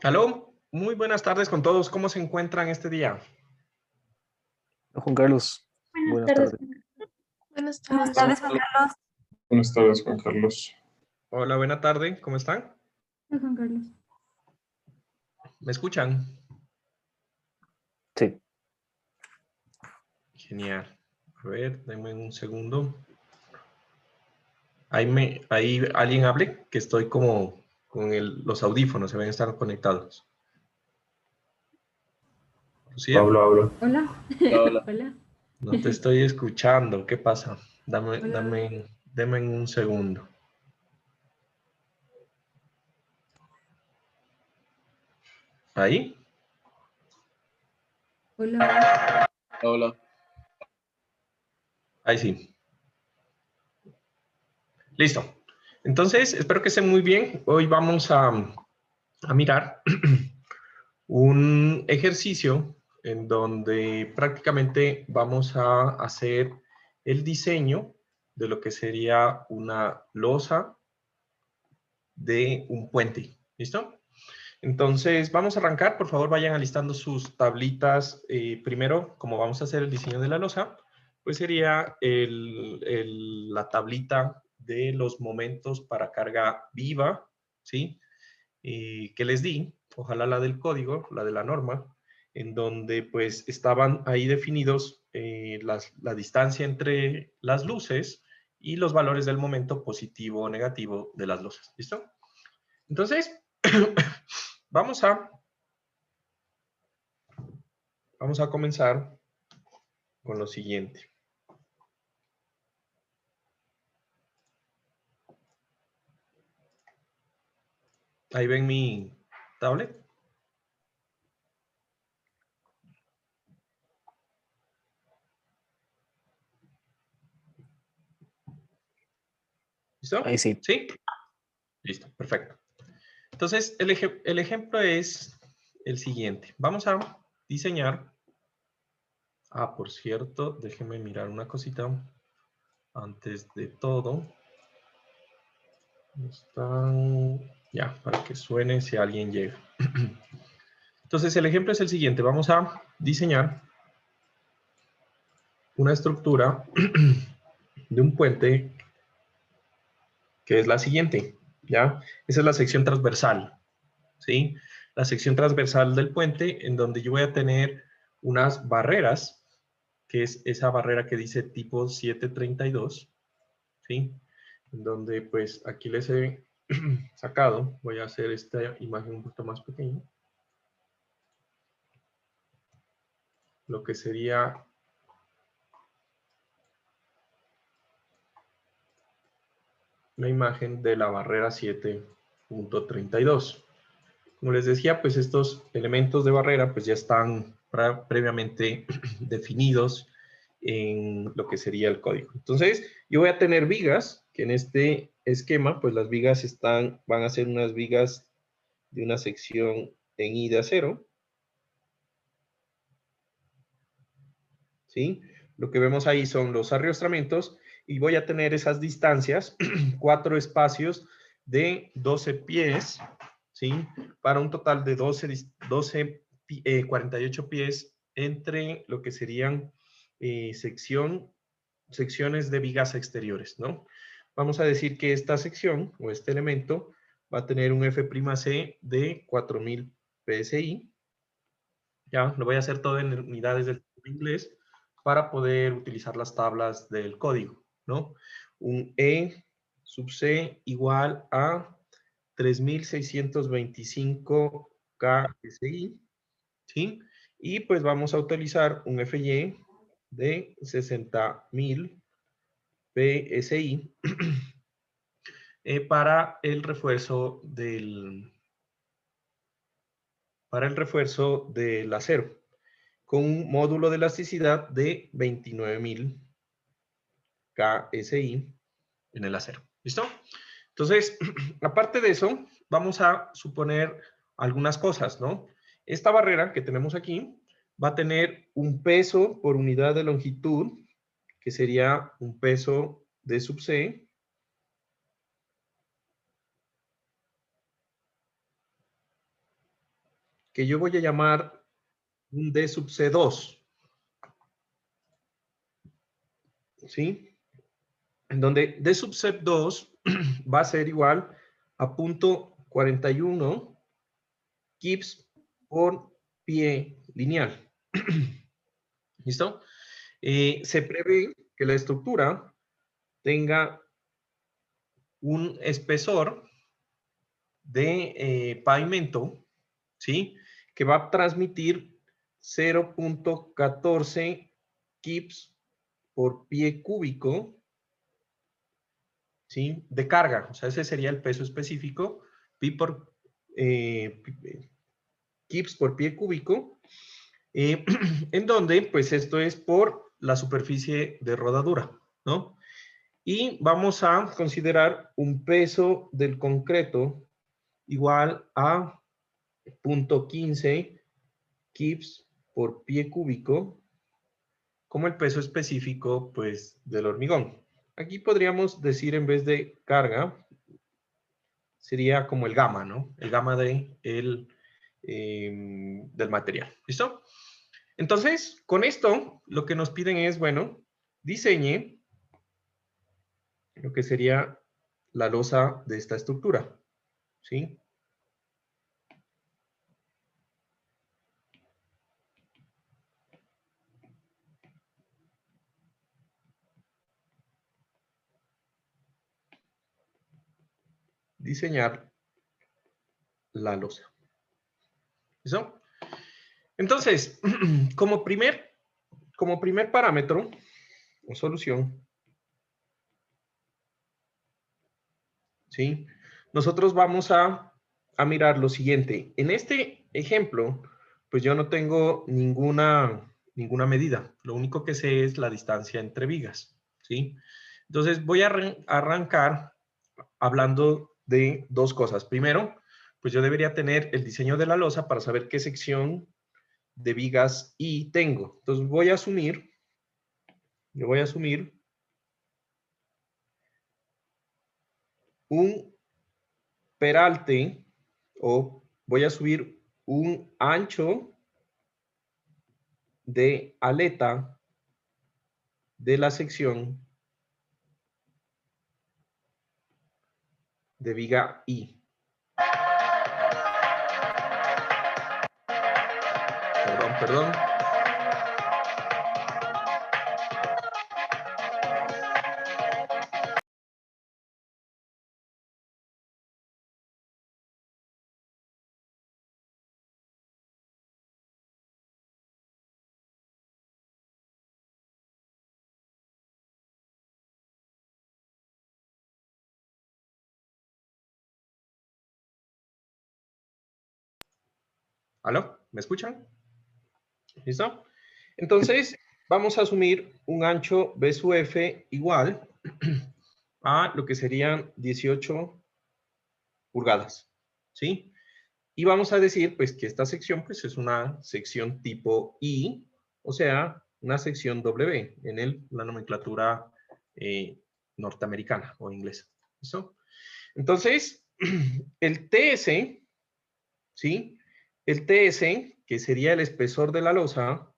Aló, muy buenas tardes con todos. ¿Cómo se encuentran este día? Juan Carlos, buenas tardes. Buenas Buenas tardes. tardes, Juan Carlos. Buenas tardes, Juan Carlos. Hola, buena tarde. ¿Cómo están? Hola, Juan Carlos. ¿Me escuchan? Sí, Genial. A ver, denme un segundo. Ahí alguien hable, que estoy como con los audífonos, se ven estar conectados. ¿Lucía? Hablo. Hola. Hola. Hola. No te estoy escuchando. ¿Qué pasa? Hola. Deme un segundo. ¿Ahí? Hola. Hola. Ahí sí. Listo. Entonces, espero que estén muy bien. Hoy vamos a mirar un ejercicio en donde prácticamente vamos a hacer el diseño de lo que sería una losa de un puente. ¿Listo? Entonces, vamos a arrancar. Por favor, vayan alistando sus tablitas. Primero, como vamos a hacer el diseño de la losa, pues sería la tablita de los momentos para carga viva, ¿sí? Que les di, ojalá la del código, la de la norma, en donde pues estaban ahí definidos la distancia entre las luces y los valores del momento positivo o negativo de las luces. ¿Listo? Entonces, vamos a comenzar con lo siguiente. Ahí ven mi tablet. ¿Listo? ahí sí. ¿Sí? Listo, perfecto. Entonces, el ejemplo es el siguiente. Vamos a diseñar. Por cierto, déjenme mirar una cosita antes de todo. Están ya, para que suene si alguien llega. Entonces, el ejemplo es el siguiente. Vamos a diseñar una estructura de un puente que es la siguiente, ¿ya? Esa es la sección transversal, ¿sí? La sección transversal del puente en donde yo voy a tener unas barreras, que es esa barrera que dice tipo 732, ¿sí? En donde pues aquí les he sacado, voy a hacer esta imagen un poquito más pequeña, lo que sería la imagen de la barrera 7.32. Como les decía, pues estos elementos de barrera pues ya están previamente definidos en lo que sería el código. Entonces, yo voy a tener vigas, que en este esquema, pues las vigas van a ser unas vigas de una sección en I de acero. ¿Sí? Lo que vemos ahí son los arriostramientos y voy a tener esas distancias, 4 espacios de 12 pies, ¿sí? Para un total de 48 pies entre lo que serían secciones de vigas exteriores, ¿no? Vamos a decir que esta sección o este elemento va a tener un F'C de 4000 PSI. Ya, lo voy a hacer todo en unidades del inglés para poder utilizar las tablas del código, ¿no? Un E sub C igual a 3.625 KSI, ¿sí? Y pues vamos a utilizar un FY de 60.000 PSI para el refuerzo del acero, con un módulo de elasticidad de 29.000 KSI en el acero. ¿Listo? Entonces, aparte de eso, vamos a suponer algunas cosas, ¿no? Esta barrera que tenemos aquí va a tener un peso por unidad de longitud, que sería un peso D sub C, que yo voy a llamar un D sub C2, ¿sí? En donde D sub C2 va a ser igual a 0.41 kips por pie lineal. ¿Listo? Se prevé que la estructura tenga un espesor de pavimento, ¿sí? Que va a transmitir 0.14 kips por pie cúbico, ¿sí? De carga. O sea, ese sería el peso específico, kips por pie cúbico, en donde, pues esto es por la superficie de rodadura, ¿no? Y vamos a considerar un peso del concreto igual a 0.15 kips por pie cúbico, como el peso específico, pues, del hormigón. Aquí podríamos decir, en vez de carga, sería como el gamma, ¿no? El gamma del material. ¿Listo? Entonces, con esto, lo que nos piden es, bueno, diseñe lo que sería la losa de esta estructura, ¿sí? Diseñar la losa. ¿Listo? Entonces, como primer parámetro o solución, ¿sí? Nosotros vamos a mirar lo siguiente. En este ejemplo, pues yo no tengo ninguna medida. Lo único que sé es la distancia entre vigas, ¿sí? Entonces voy a arrancar hablando de dos cosas. Primero, pues yo debería tener el diseño de la losa para saber qué sección de vigas I tengo. Entonces voy a asumir un peralte, o voy a subir un ancho de aleta de la sección de viga I. Perdón. ¿Aló? ¿Me escuchan? ¿Listo? Entonces, vamos a asumir un ancho B sub F igual a lo que serían 18 pulgadas, ¿sí? Y vamos a decir, pues, que esta sección, pues, es una sección tipo I, o sea, una sección W en la nomenclatura norteamericana o inglesa. ¿Listo? Entonces, el TS, ¿sí? El TS, que sería el espesor de la losa,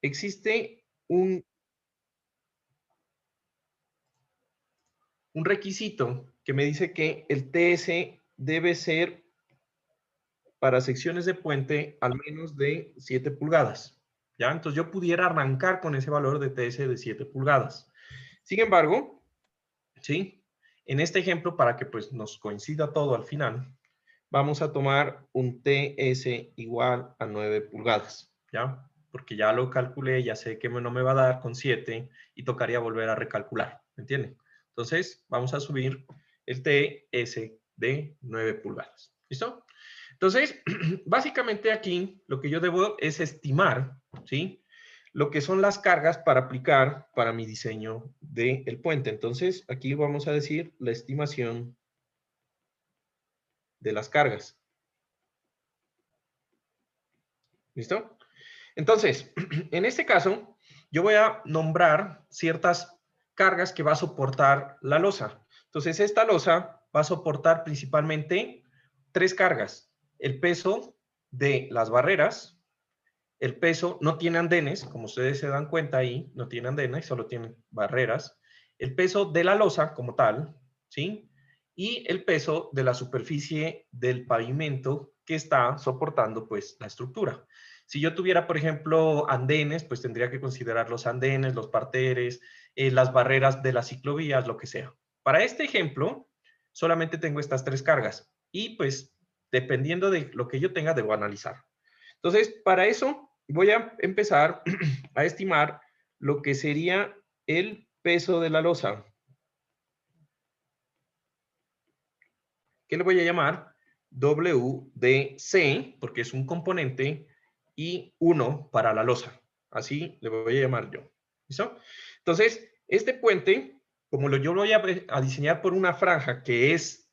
existe un requisito que me dice que el TS debe ser para secciones de puente al menos de 7 pulgadas. ¿Ya? Entonces yo pudiera arrancar con ese valor de TS de 7 pulgadas. Sin embargo, ¿sí? En este ejemplo, para que pues nos coincida todo al final, vamos a tomar un TS igual a 9 pulgadas, ¿ya? Porque ya lo calculé, ya sé que no me va a dar con 7 y tocaría volver a recalcular, ¿me entienden? Entonces, vamos a subir el TS de 9 pulgadas, ¿listo? Entonces, básicamente aquí lo que yo debo es estimar, ¿sí? Lo que son las cargas para aplicar para mi diseño del puente. Entonces, aquí vamos a decir la estimación de las cargas. ¿Listo? Entonces, en este caso, yo voy a nombrar ciertas cargas que va a soportar la losa. Entonces, esta losa va a soportar principalmente 3 cargas. El peso de las barreras, el peso, no tiene andenes, como ustedes se dan cuenta ahí, no tiene andenes, solo tiene barreras. El peso de la losa como tal, ¿sí? Y el peso de la superficie del pavimento que está soportando, pues, la estructura. Si yo tuviera, por ejemplo, andenes, pues tendría que considerar los andenes, los parteres, las barreras de las ciclovías, lo que sea. Para este ejemplo, solamente tengo estas 3 cargas. Y, pues, dependiendo de lo que yo tenga, debo analizar. Entonces, para eso voy a empezar a estimar lo que sería el peso de la losa. ¿Qué le voy a llamar? WDC, porque es un componente, y 1 para la losa. Así le voy a llamar yo. ¿Listo? Entonces, este puente, como yo lo voy a diseñar por una franja que es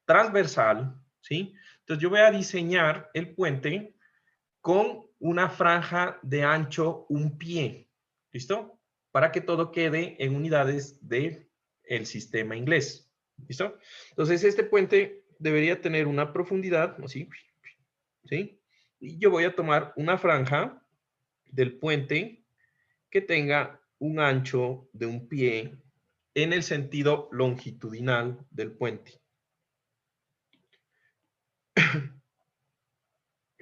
transversal, ¿sí? Entonces, yo voy a diseñar el puente con una franja de ancho 1 pie. ¿Listo? Para que todo quede en unidades del sistema inglés. ¿Listo? Entonces, este puente debería tener una profundidad, así, ¿sí? Y yo voy a tomar una franja del puente que tenga un ancho de 1 pie en el sentido longitudinal del puente.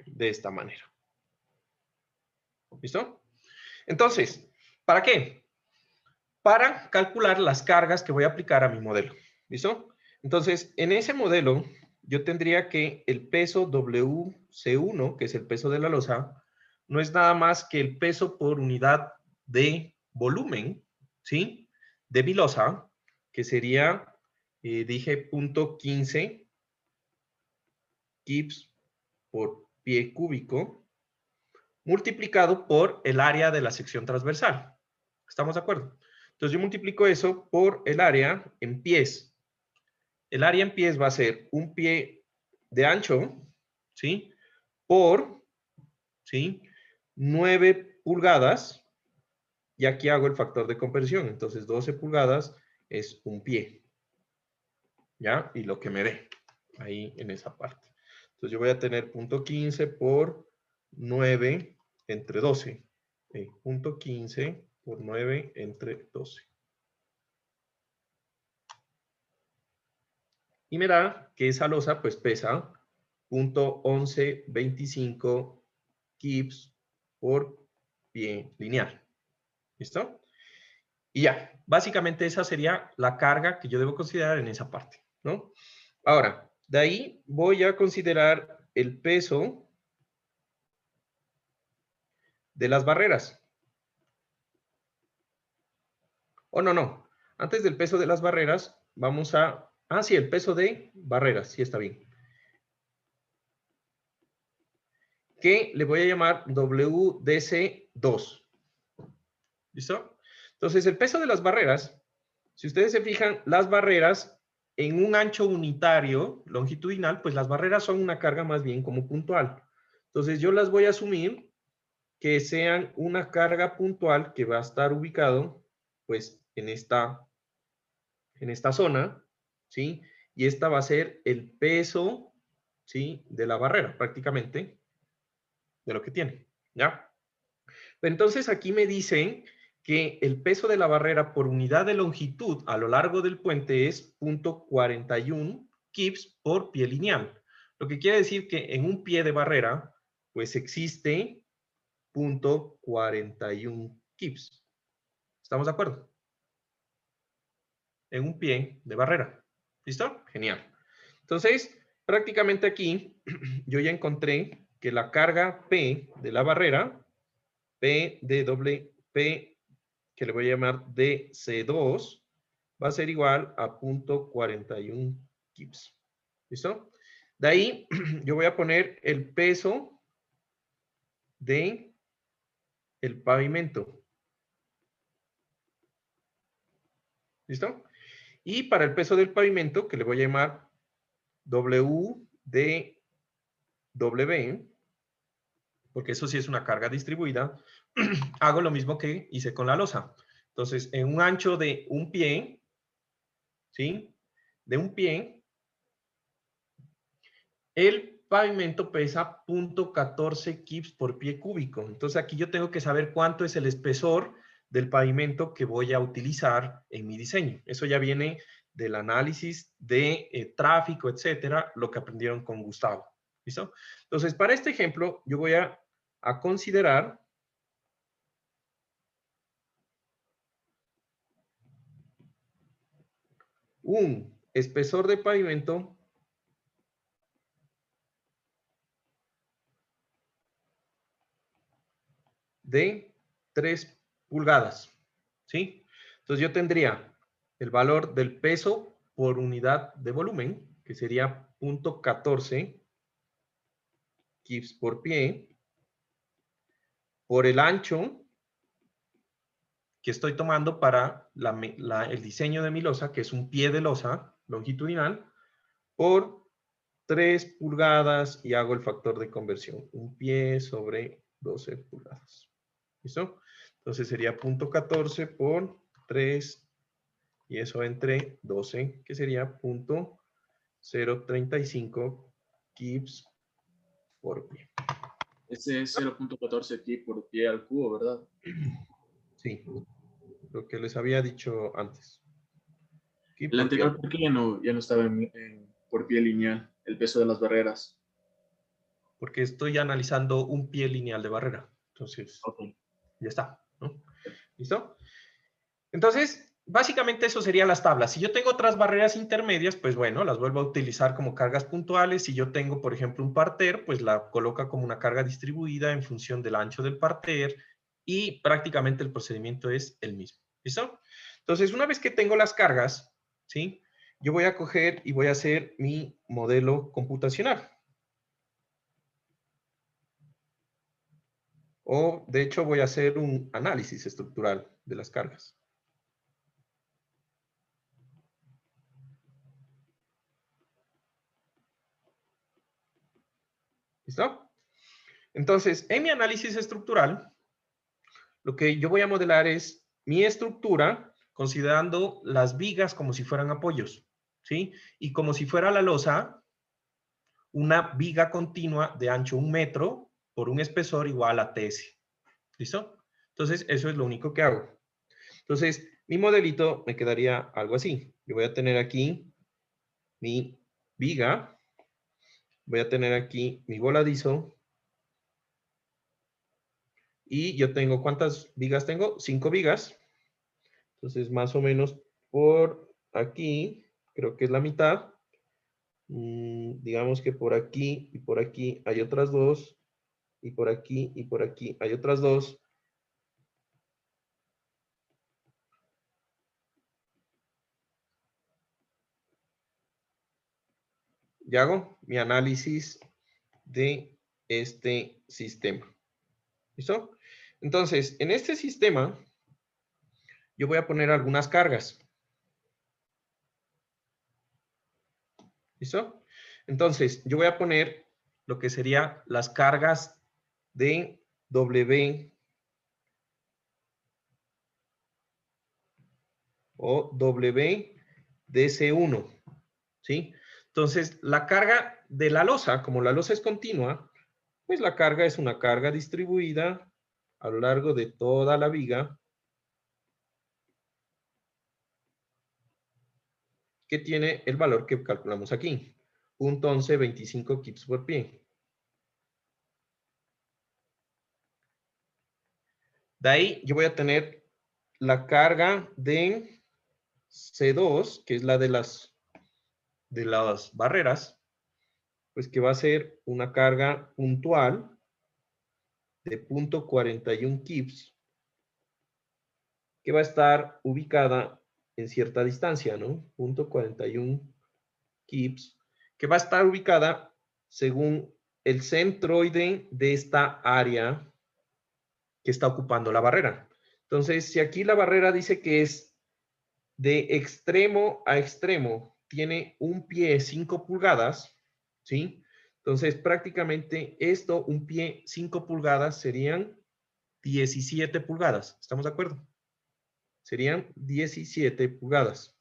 De esta manera. ¿Listo? Entonces, ¿para qué? Para calcular las cargas que voy a aplicar a mi modelo. ¿Listo? Entonces, en ese modelo, yo tendría que el peso WC1, que es el peso de la losa, no es nada más que el peso por unidad de volumen, ¿sí? De mi losa, que sería, dije, 0.15 kips por pie cúbico, multiplicado por el área de la sección transversal. ¿Estamos de acuerdo? Entonces yo multiplico eso por el área en pies. El área en pies va a ser 1 pie de ancho, ¿sí? Por, ¿sí? 9 pulgadas. Y aquí hago el factor de conversión. Entonces 12 pulgadas es 1 pie. ¿Ya? Y lo que me dé ahí en esa parte. Entonces yo voy a tener 0.15 por 9 entre 12. 0.15 por 9 entre 12. Y me da que esa losa pues pesa 0.1125 kips por pie lineal. ¿Listo? Y ya, básicamente esa sería la carga que yo debo considerar en esa parte, ¿no? Ahora, de ahí voy a considerar el peso de las barreras. Oh, no. Antes del peso de las barreras, vamos a... Ah, sí, el peso de barreras, sí está bien. Que le voy a llamar WDC2. ¿Listo? Entonces, el peso de las barreras, si ustedes se fijan, las barreras en un ancho unitario longitudinal, pues las barreras son una carga más bien como puntual. Entonces, yo las voy a asumir que sean una carga puntual que va a estar ubicado, pues, en esta zona, ¿sí? Y esta va a ser el peso, ¿sí? De la barrera, prácticamente, de lo que tiene, ¿ya? Entonces, aquí me dicen que el peso de la barrera por unidad de longitud a lo largo del puente es 0.41 kips por pie lineal. Lo que quiere decir que en un pie de barrera, pues existe 0.41 kips. ¿Estamos de acuerdo? En un pie de barrera. ¿Listo? Genial. Entonces, prácticamente aquí yo ya encontré que la carga P de la barrera, P de doble P, que le voy a llamar DC2, va a ser igual a 0.41 kips. ¿Listo? De ahí yo voy a poner el peso de el pavimento. ¿Listo? Y para el peso del pavimento, que le voy a llamar W de W, porque eso sí es una carga distribuida, hago lo mismo que hice con la losa. Entonces, en un ancho de un pie, ¿sí? De un pie, el pavimento pesa 0.14 kips por pie cúbico. Entonces, aquí yo tengo que saber cuánto es el espesor del pavimento que voy a utilizar en mi diseño. Eso ya viene del análisis de tráfico, etcétera, lo que aprendieron con Gustavo. ¿Listo? Entonces, para este ejemplo, yo voy a considerar un espesor de pavimento de 3 pulgadas, ¿sí? Entonces yo tendría el valor del peso por unidad de volumen, que sería 0.14 kips por pie, por el ancho que estoy tomando para el diseño de mi losa, que es un pie de losa longitudinal, por 3 pulgadas y hago el factor de conversión. Un pie sobre 12 pulgadas. ¿Listo? Entonces sería 0.14 por 3 y eso entre 12, que sería 0.035 kips por pie. Ese es 0.14 kip por pie al cubo, ¿verdad? Sí, lo que les había dicho antes. El anterior, ¿por qué ya no estaba por pie lineal, el peso de las barreras? Porque estoy analizando un pie lineal de barrera. Entonces, Okay. ya está, ¿no? ¿Listo? Entonces, básicamente eso serían las tablas. Si yo tengo otras barreras intermedias, pues bueno, las vuelvo a utilizar como cargas puntuales. Si yo tengo, por ejemplo, un parter, pues la coloca como una carga distribuida en función del ancho del parter y prácticamente el procedimiento es el mismo. ¿Listo? Entonces, una vez que tengo las cargas, ¿sí? Yo voy a coger y voy a hacer mi modelo computacional. O, de hecho, voy a hacer un análisis estructural de las cargas. ¿Listo? Entonces, en mi análisis estructural, lo que yo voy a modelar es mi estructura considerando las vigas como si fueran apoyos, ¿sí? Y como si fuera la losa, una viga continua de ancho 1 metro por un espesor igual a TS. ¿Listo? Entonces, eso es lo único que hago. Entonces, mi modelito me quedaría algo así. Yo voy a tener aquí mi viga, voy a tener aquí mi voladizo, y yo tengo, ¿cuántas vigas tengo? 5 vigas. Entonces, más o menos por aquí, creo que es la mitad. Digamos que por aquí y por aquí hay otras 2. Y por aquí y por aquí hay otras 2. Y hago mi análisis de este sistema. ¿Listo? Entonces, en este sistema, yo voy a poner algunas cargas. ¿Listo? Entonces, yo voy a poner lo que serían las cargas de W o WDC1, ¿sí? Entonces, la carga de la losa, como la losa es continua, pues la carga es una carga distribuida a lo largo de toda la viga que tiene el valor que calculamos aquí, 0.1125 kips por pie. De ahí yo voy a tener la carga de C2, que es la de las de las barreras, pues que va a ser una carga puntual de 0.41 kips, que va a estar ubicada en cierta distancia, ¿no? 0.41 kips, que va a estar ubicada según el centroide de esta área que está ocupando la barrera. Entonces, si aquí la barrera dice que es de extremo a extremo, tiene un pie 5 pulgadas, ¿sí? Entonces, prácticamente esto, un pie 5 pulgadas, serían 17 pulgadas. ¿Estamos de acuerdo? Serían 17 pulgadas.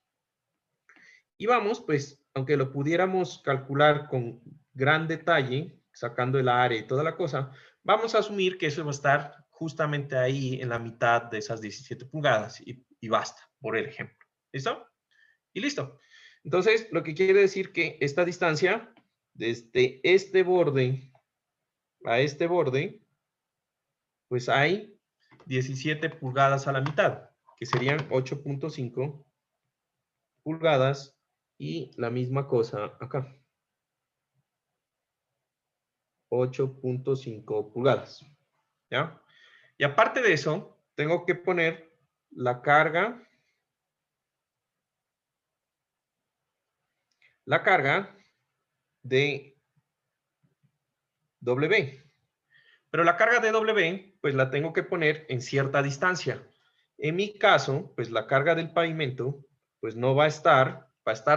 Y vamos, pues, aunque lo pudiéramos calcular con gran detalle, sacando el área y toda la cosa, vamos a asumir que eso va a estar justamente ahí en la mitad de esas 17 pulgadas y basta, por el ejemplo. ¿Listo? Y listo. Entonces, lo que quiere decir que esta distancia, desde este borde a este borde, pues hay 17 pulgadas a la mitad, que serían 8.5 pulgadas y la misma cosa acá. 8.5 pulgadas. ¿Ya? Y aparte de eso, tengo que poner la carga de W. Pero la carga de W, pues la tengo que poner en cierta distancia. En mi caso, pues la carga del pavimento, pues no va a estar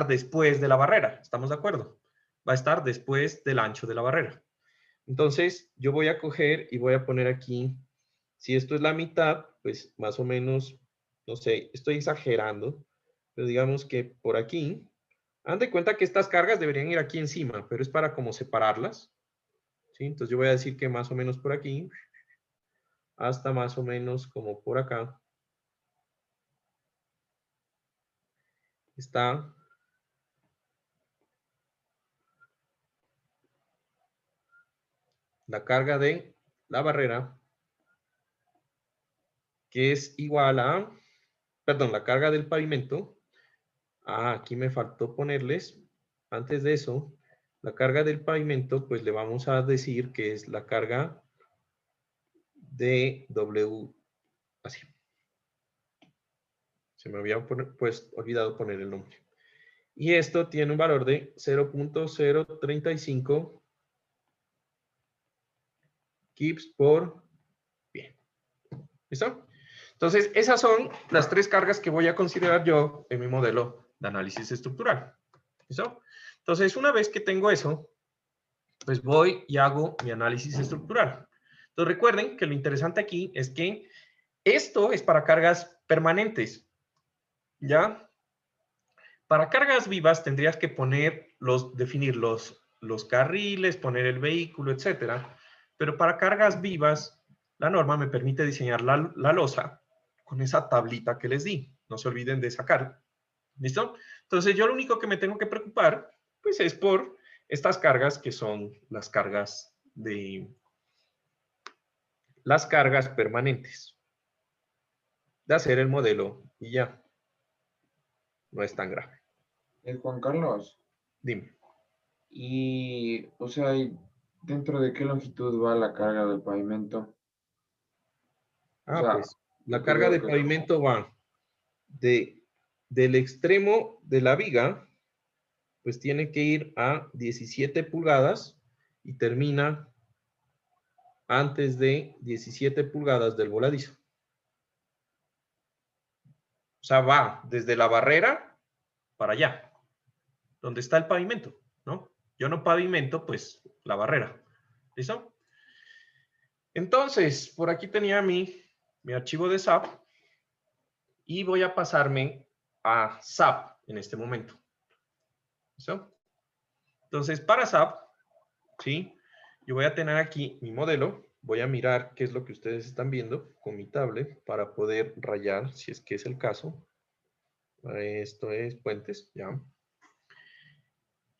después de la barrera. ¿Estamos de acuerdo? Va a estar después del ancho de la barrera. Entonces, yo voy a coger y voy a poner aquí, si esto es la mitad, pues más o menos, no sé, estoy exagerando, pero digamos que por aquí, hagan de cuenta que estas cargas deberían ir aquí encima, pero es para como separarlas, ¿sí? Entonces yo voy a decir que más o menos por aquí, hasta más o menos como por acá, está la carga de la barrera, que es igual a, perdón, la carga del pavimento. Aquí me faltó ponerles, antes de eso, la carga del pavimento, pues le vamos a decir que es la carga de W, así. Se me había pues olvidado poner el nombre. Y esto tiene un valor de 0.035 kips por pie. ¿Listo? Entonces, esas son las tres cargas que voy a considerar yo en mi modelo de análisis estructural. ¿Listo? Entonces, una vez que tengo eso, pues voy y hago mi análisis estructural. Entonces, recuerden que lo interesante aquí es que esto es para cargas permanentes. ¿Ya? Para cargas vivas tendrías que definir los carriles, poner el vehículo, etcétera. Pero para cargas vivas, la norma me permite diseñar la losa con esa tablita que les di. No se olviden de sacar. ¿Listo? Entonces yo lo único que me tengo que preocupar, pues es por estas cargas que son las cargas permanentes. De hacer el modelo y ya. No es tan grave. Juan Carlos, Dime. y, o sea, ¿dentro de qué longitud va la carga del pavimento? O sea, Pues la porque carga veo de que pavimento va del extremo de la viga, pues tiene que ir a 17 pulgadas y termina antes de 17 pulgadas del voladizo. O sea, va desde la barrera para allá, donde está el pavimento, ¿no? Yo no pavimento, pues, la barrera. ¿Listo? Entonces, por aquí tenía mi archivo de SAP y voy a pasarme a SAP en este momento. ¿Listo? Entonces, para SAP, ¿sí? Yo voy a tener aquí mi modelo. Voy a mirar qué es lo que ustedes están viendo con mi tablet para poder rayar, si es que es el caso. Esto es puentes, ya.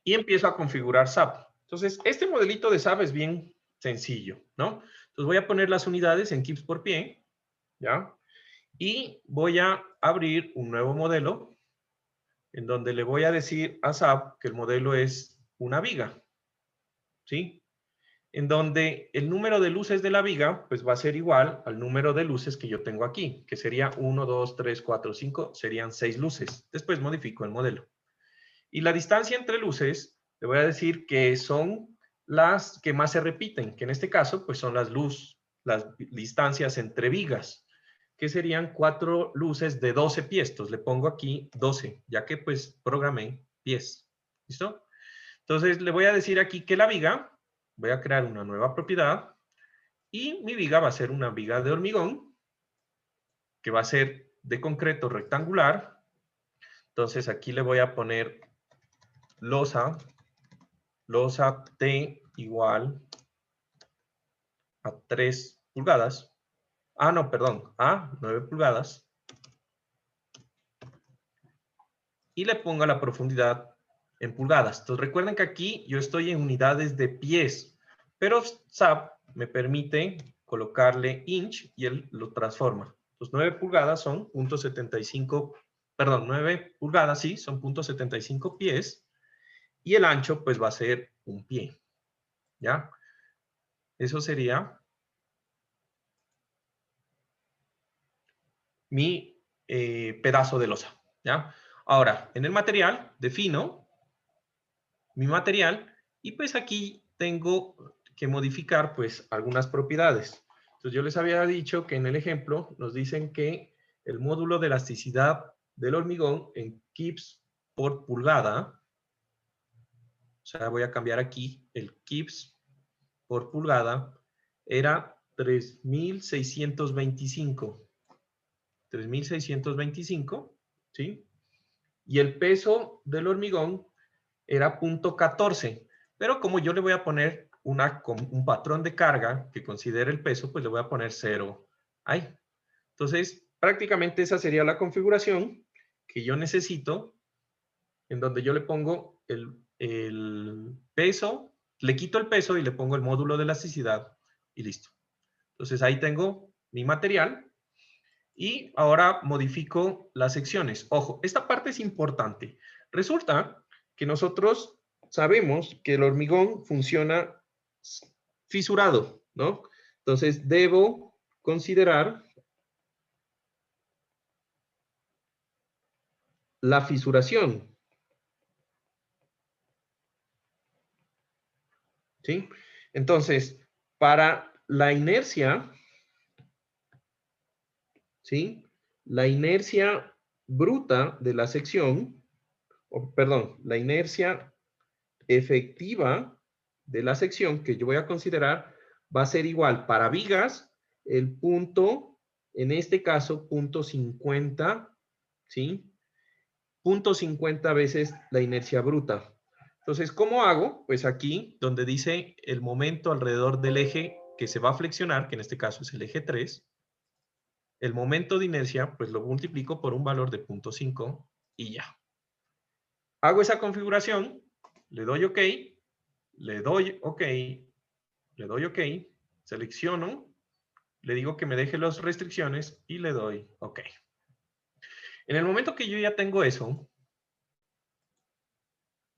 Y empiezo a configurar SAP. Entonces, este modelito de SAP es bien sencillo, ¿no? Entonces, voy a poner las unidades en kips por pie, ¿ya? Y voy a abrir un nuevo modelo en donde le voy a decir a SAP que el modelo es una viga, ¿sí? En donde el número de luces de la viga pues va a ser igual al número de luces que yo tengo aquí, que sería 1, 2, 3, 4, 5, serían 6 luces. Después modifico el modelo. Y la distancia entre luces, le voy a decir que son las que más se repiten, que en este caso pues son las distancias entre vigas, que serían 4 luces de 12 pies. Entonces le pongo aquí 12, ya que pues programé pies. ¿Listo? Entonces le voy a decir aquí que la viga, voy a crear una nueva propiedad y mi viga va a ser una viga de hormigón, que va a ser de concreto rectangular. Entonces aquí le voy a poner losa T igual a 3 pulgadas. Ah, no, perdón, a 9 pulgadas. Y le pongo la profundidad en pulgadas. Entonces recuerden que aquí yo estoy en unidades de pies, pero SAP me permite colocarle inch y él lo transforma. Entonces 9 pulgadas son 0.75, perdón, 9 pulgadas sí, son 0.75 pies. Y el ancho pues va a ser un pie. ¿Ya? Eso sería mi pedazo de losa. ¿Ya? Ahora, en el material defino mi material y pues aquí tengo que modificar pues algunas propiedades. Entonces yo les había dicho que en el ejemplo nos dicen que el módulo de elasticidad del hormigón en kips por pulgada, o sea, voy a cambiar aquí el kips por pulgada, era 3.625. 3.625, ¿sí? Y el peso del hormigón era 0.14. Pero como yo le voy a poner un patrón de carga que considere el peso, pues le voy a poner 0 ahí. Entonces, prácticamente esa sería la configuración que yo necesito, en donde yo le pongo el peso, le quito el peso y le pongo el módulo de elasticidad y listo. Entonces ahí tengo mi material y ahora modifico las secciones. Ojo, esta parte es importante. Resulta que nosotros sabemos que el hormigón funciona fisurado, ¿no? Entonces debo considerar la fisuración, ¿sí? Entonces, para la inercia, ¿sí? La inercia bruta de la sección, perdón, la inercia efectiva de la sección que yo voy a considerar va a ser igual para vigas, el punto, en este caso, 0.50, ¿sí? 0.50 veces la inercia bruta. Entonces, ¿cómo hago? Pues aquí, donde dice el momento alrededor del eje que se va a flexionar, que en este caso es el eje 3, el momento de inercia, pues lo multiplico por un valor de 0.5 y ya. Hago esa configuración, le doy OK, le doy OK, le doy OK, selecciono, le digo que me deje las restricciones y le doy OK. En el momento que yo ya tengo eso,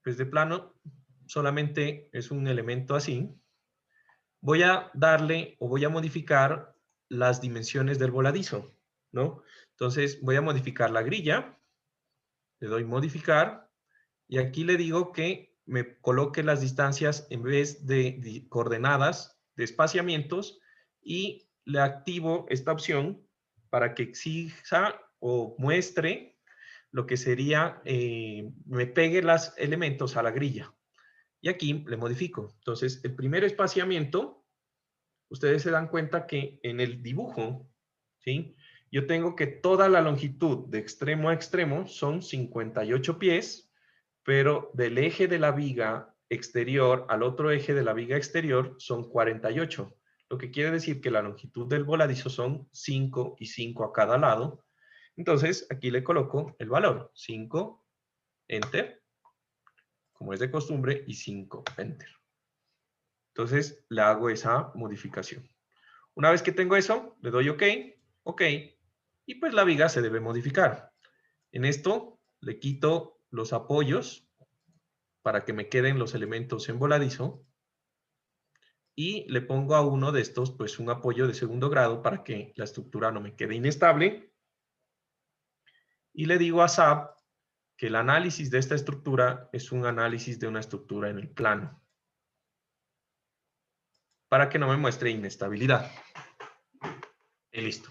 pues de plano solamente es un elemento así, voy a darle o voy a modificar las dimensiones del voladizo, ¿no? Entonces voy a modificar la grilla, le doy modificar y aquí le digo que me coloque las distancias en vez de coordenadas de espaciamientos y le activo esta opción para que exija o muestre lo que sería, me pegue los elementos a la grilla. Y aquí le modifico. Entonces, el primer espaciamiento, ustedes se dan cuenta que en el dibujo, ¿sí? Yo tengo que toda la longitud de extremo a extremo son 58 pies, pero del eje de la viga exterior al otro eje de la viga exterior son 48, lo que quiere decir que la longitud del voladizo son 5 y 5 a cada lado. Entonces, aquí le coloco el valor, 5, Enter, como es de costumbre, y 5, Enter. Entonces, le hago esa modificación. Una vez que tengo eso, le doy OK, OK, y pues la viga se debe modificar. En esto, le quito los apoyos para que me queden los elementos en voladizo. Y le pongo a uno de estos, pues, un apoyo de segundo grado para que la estructura no me quede inestable. Y le digo a SAP que el análisis de esta estructura es un análisis de una estructura en el plano, para que no me muestre inestabilidad. Y listo.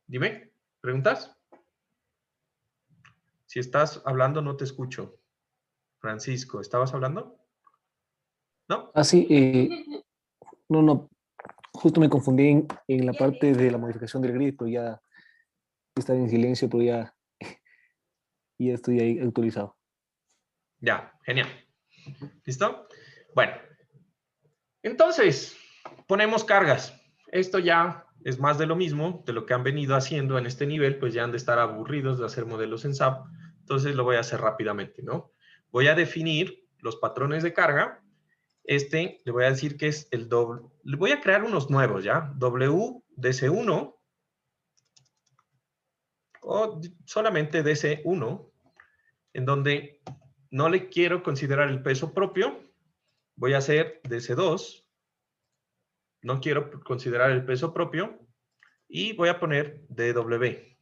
Dime, ¿preguntas? Si estás hablando, no te escucho. Francisco, ¿estabas hablando? ¿No? Ah, sí, no, justo me confundí en la parte de la modificación del grid, pero ya está en silencio, pero ya estoy ahí actualizado. Ya, genial. ¿Listo? Bueno, entonces, ponemos cargas. Esto ya es más de lo mismo, de lo que han venido haciendo en este nivel, pues ya han de estar aburridos de hacer modelos en SAP. Entonces lo voy a hacer rápidamente, ¿no? Voy a definir los patrones de carga. Este le voy a decir que es el doble. Le voy a crear unos nuevos, ¿ya? WDC1 o solamente DC1, en donde no le quiero considerar el peso propio. Voy a hacer DC2. No quiero considerar el peso propio. Y voy a poner DW.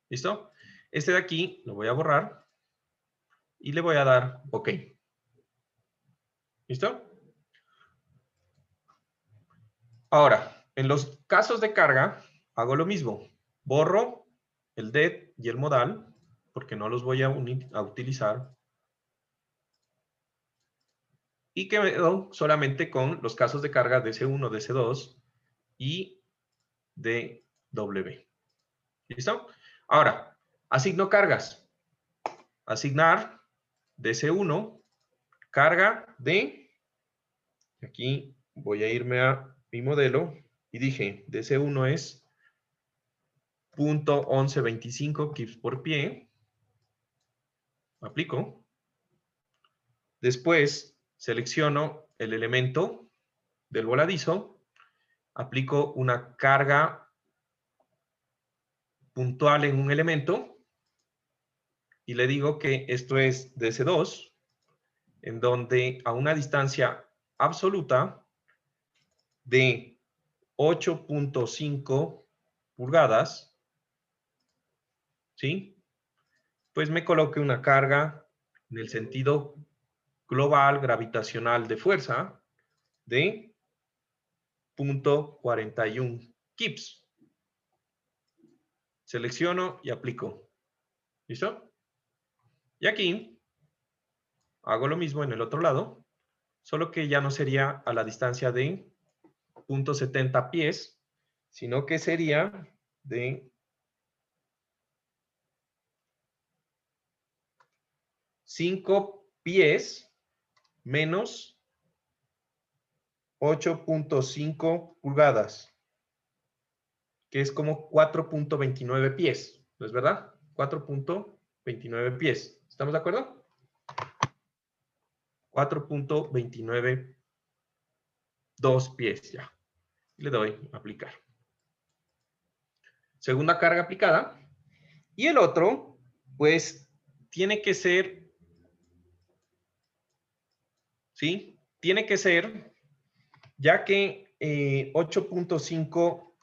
¿Listo? Este de aquí lo voy a borrar. Y le voy a dar OK. ¿Listo? Ahora, en los casos de carga, hago lo mismo. Borro el DET y el modal, porque no los voy a utilizar. Y quedo solamente con los casos de carga DC1, DC2 y DW. ¿Listo? Ahora, asigno cargas. Asignar DC1, carga de... Aquí voy a irme a mi modelo y dije, DC1 es 0.1125 kips por pie. Aplico. Después selecciono el elemento del voladizo. Aplico una carga puntual en un elemento. Y le digo que esto es DC2, en donde a una distancia absoluta de 8.5 pulgadas, ¿sí? Pues me coloque una carga en el sentido global gravitacional de fuerza de 0.41 kips. Selecciono y aplico. ¿Listo? Y aquí hago lo mismo en el otro lado, solo que ya no sería a la distancia de 0.70 pies, sino que sería de 5 pies menos 8.5 pulgadas, que es como 4.29 pies, ¿no es verdad? 4.29 pies. ¿Estamos de acuerdo? 4.29 pies ya. Le doy a aplicar. Segunda carga aplicada. Y el otro, pues, tiene que ser, ¿sí? Tiene que ser, ya que 8.5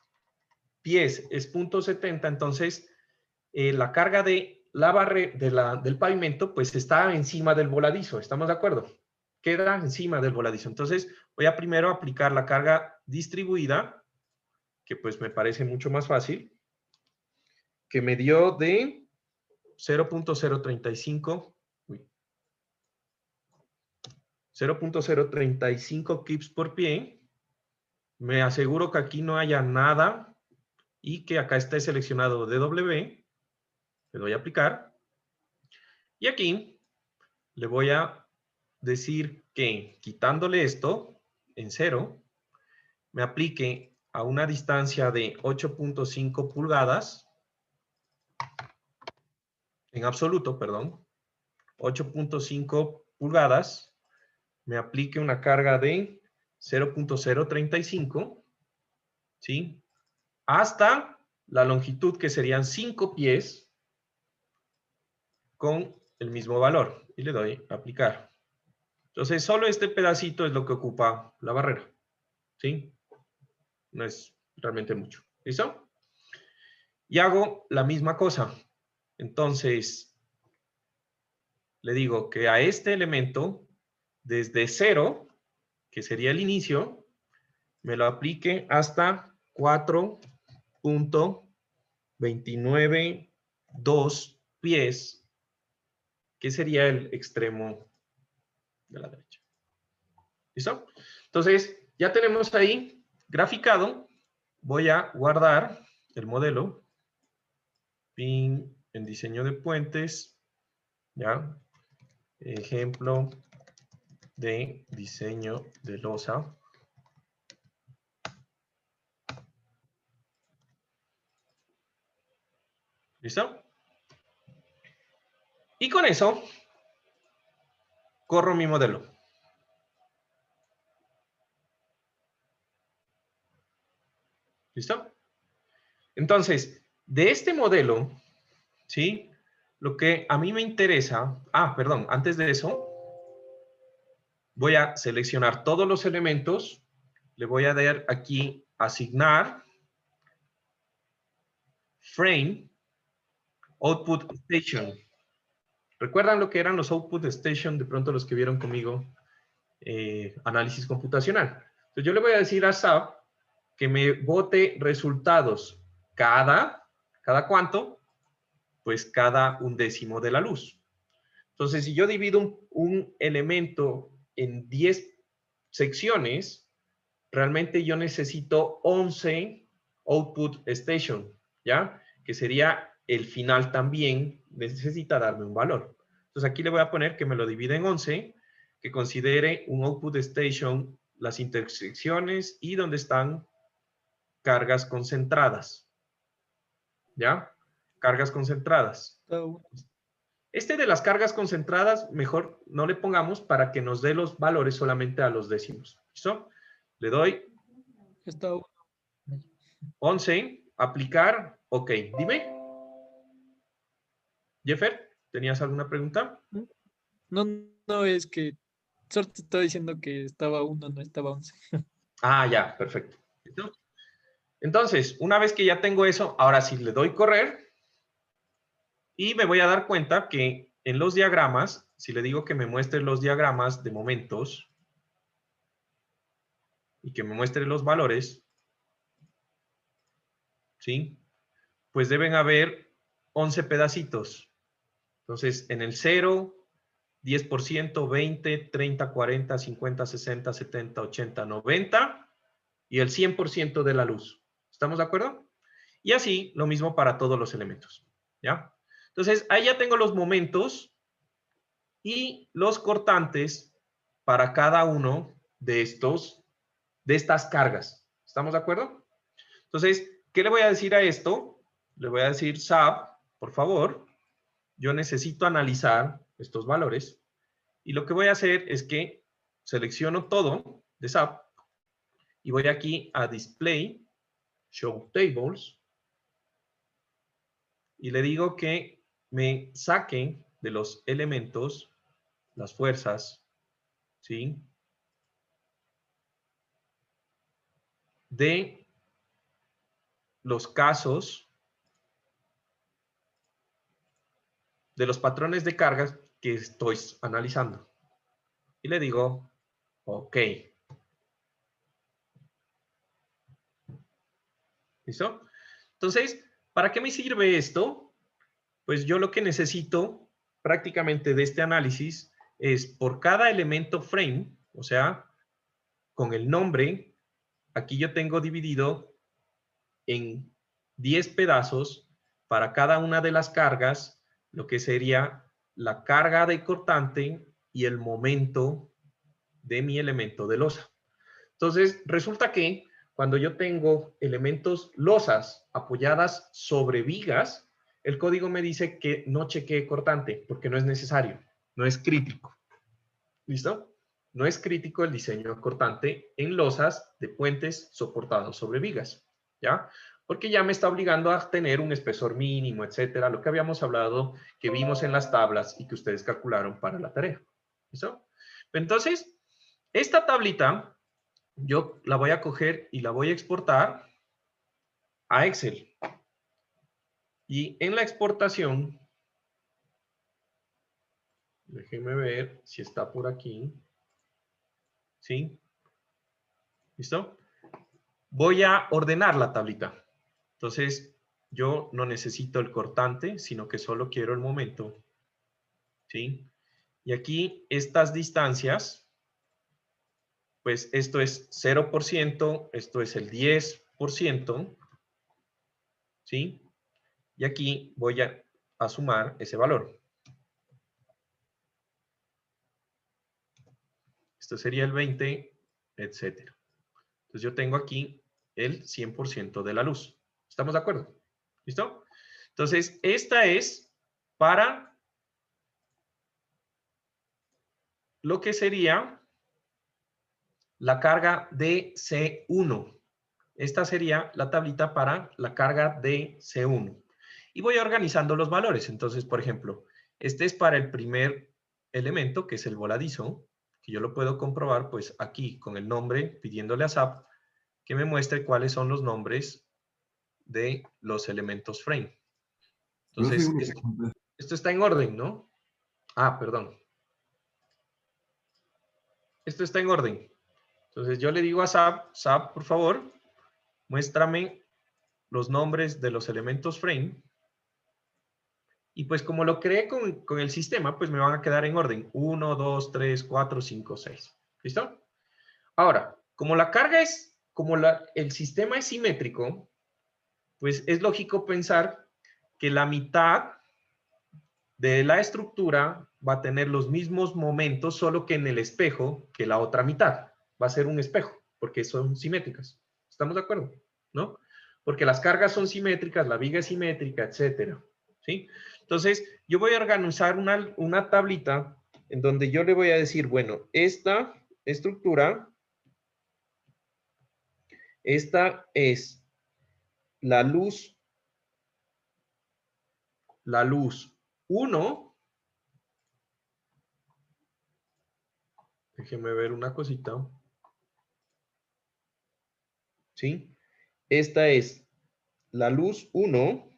pies es 0.70, entonces la carga de la del pavimento, pues está encima del voladizo. ¿Estamos de acuerdo? Queda encima del voladizo. Entonces, voy a primero aplicar la carga distribuida, que pues me parece mucho más fácil, que me dio de 0.035 kips por pie. Me aseguro que aquí no haya nada y que acá esté seleccionado DW. Le doy a aplicar. Y aquí le voy a decir que quitándole esto en 0, me aplique a una distancia de 8.5 pulgadas, en absoluto, perdón, 8.5 pulgadas, me aplique una carga de 0.035, ¿sí? Hasta la longitud que serían 5 pies, con el mismo valor y le doy a aplicar. Entonces, solo este pedacito es lo que ocupa la barrera, ¿sí? No es realmente mucho. ¿Listo? Y hago la misma cosa. Entonces, le digo que a este elemento, desde 0, que sería el inicio, me lo aplique hasta 4.292 pies, que sería el extremo de la derecha. ¿Listo? Entonces, ya tenemos ahí graficado. Voy a guardar el modelo en diseño de puentes, ¿ya? Ejemplo de diseño de losa. ¿Listo? Y con eso, corro mi modelo. ¿Listo? Entonces, de este modelo, ¿sí? Lo que a mí me interesa... perdón, antes de eso, voy a seleccionar todos los elementos. Le voy a dar aquí, asignar, frame, output station. ¿Recuerdan lo que eran los output station? De pronto los que vieron conmigo análisis computacional. Entonces yo le voy a decir a SAP que me bote resultados cada ¿cuánto? Pues cada 1/10 de la luz. Entonces, si yo divido un elemento en 10 secciones, realmente yo necesito 11 output station, ¿ya? Que sería el final también, necesita darme un valor. Entonces, aquí le voy a poner que me lo divide en 11, que considere un output station las intersecciones y donde están cargas concentradas. ¿Ya? Cargas concentradas. Este de las cargas concentradas, mejor no le pongamos para que nos dé los valores solamente a los décimos. ¿Listo? Le doy 11, aplicar, ok. Dime. Jeffer, ¿tenías alguna pregunta? No, no, es que solo te estaba diciendo que estaba 1, no estaba 11. Ya, perfecto. ¿Listo? Entonces, una vez que ya tengo eso, ahora sí le doy correr y me voy a dar cuenta que en los diagramas, si le digo que me muestre los diagramas de momentos y que me muestre los valores, ¿sí? Pues deben haber 11 pedacitos. Entonces, en el 0, 10%, 20, 30, 40, 50, 60, 70, 80, 90 y el 100% de la luz. ¿Estamos de acuerdo? Y así, lo mismo para todos los elementos. ¿Ya? Entonces, ahí ya tengo los momentos y los cortantes para cada uno de estas cargas. ¿Estamos de acuerdo? Entonces, ¿qué le voy a decir a esto? Le voy a decir, SAP, por favor, yo necesito analizar estos valores y lo que voy a hacer es que selecciono todo de SAP y voy aquí a Display, Show Tables y le digo que me saque de los elementos las fuerzas, ¿sí? De los casos, de los patrones de cargas que estoy analizando. Y le digo, ok. ¿Listo? Entonces, ¿para qué me sirve esto? Pues yo lo que necesito prácticamente de este análisis es por cada elemento frame, o sea, con el nombre, aquí yo tengo dividido en 10 pedazos para cada una de las cargas, lo que sería la carga de cortante y el momento de mi elemento de losa. Entonces, resulta que cuando yo tengo elementos losas apoyadas sobre vigas, el código me dice que no chequee cortante porque no es necesario, no es crítico. ¿Listo? No es crítico el diseño cortante en losas de puentes soportados sobre vigas. ¿Ya? porque ya me está obligando a tener un espesor mínimo, etcétera, lo que habíamos hablado, que vimos en las tablas y que ustedes calcularon para la tarea. ¿Listo? Entonces, esta tablita, yo la voy a coger y la voy a exportar a Excel. Y en la exportación, déjenme ver si está por aquí. ¿Sí? ¿Listo? Voy a ordenar la tablita. Entonces, yo no necesito el cortante, sino que solo quiero el momento. ¿Sí? Y aquí, estas distancias, pues esto es 0%, esto es el 10%, ¿sí? Y aquí voy a sumar ese valor. Esto sería el 20, etcétera. Entonces yo tengo aquí el 100% de la luz. ¿Estamos de acuerdo? ¿Listo? Entonces, esta es para lo que sería la carga de C1. Esta sería la tablita para la carga de C1. Y voy organizando los valores. Entonces, por ejemplo, este es para el primer elemento, que es el voladizo, que yo lo puedo comprobar pues aquí con el nombre, pidiéndole a SAP que me muestre cuáles son los nombres de los elementos frame. Entonces, esto está en orden, ¿no? Ah, perdón. Esto está en orden. Entonces yo le digo a SAP, SAP, por favor, muéstrame los nombres de los elementos frame. Y pues como lo creé con el sistema, pues me van a quedar en orden. 1, 2, 3, 4, 5, 6. ¿Listo? Ahora, como la carga es, como el sistema es simétrico, pues es lógico pensar que la mitad de la estructura va a tener los mismos momentos, solo que en el espejo que la otra mitad. Va a ser un espejo, porque son simétricas. ¿Estamos de acuerdo? ¿No? Porque las cargas son simétricas, la viga es simétrica, etcétera. ¿Sí? Entonces, yo voy a organizar una tablita en donde yo le voy a decir, bueno, esta estructura, esta es la luz 1. Déjenme ver una cosita. ¿Sí? Esta es la luz 1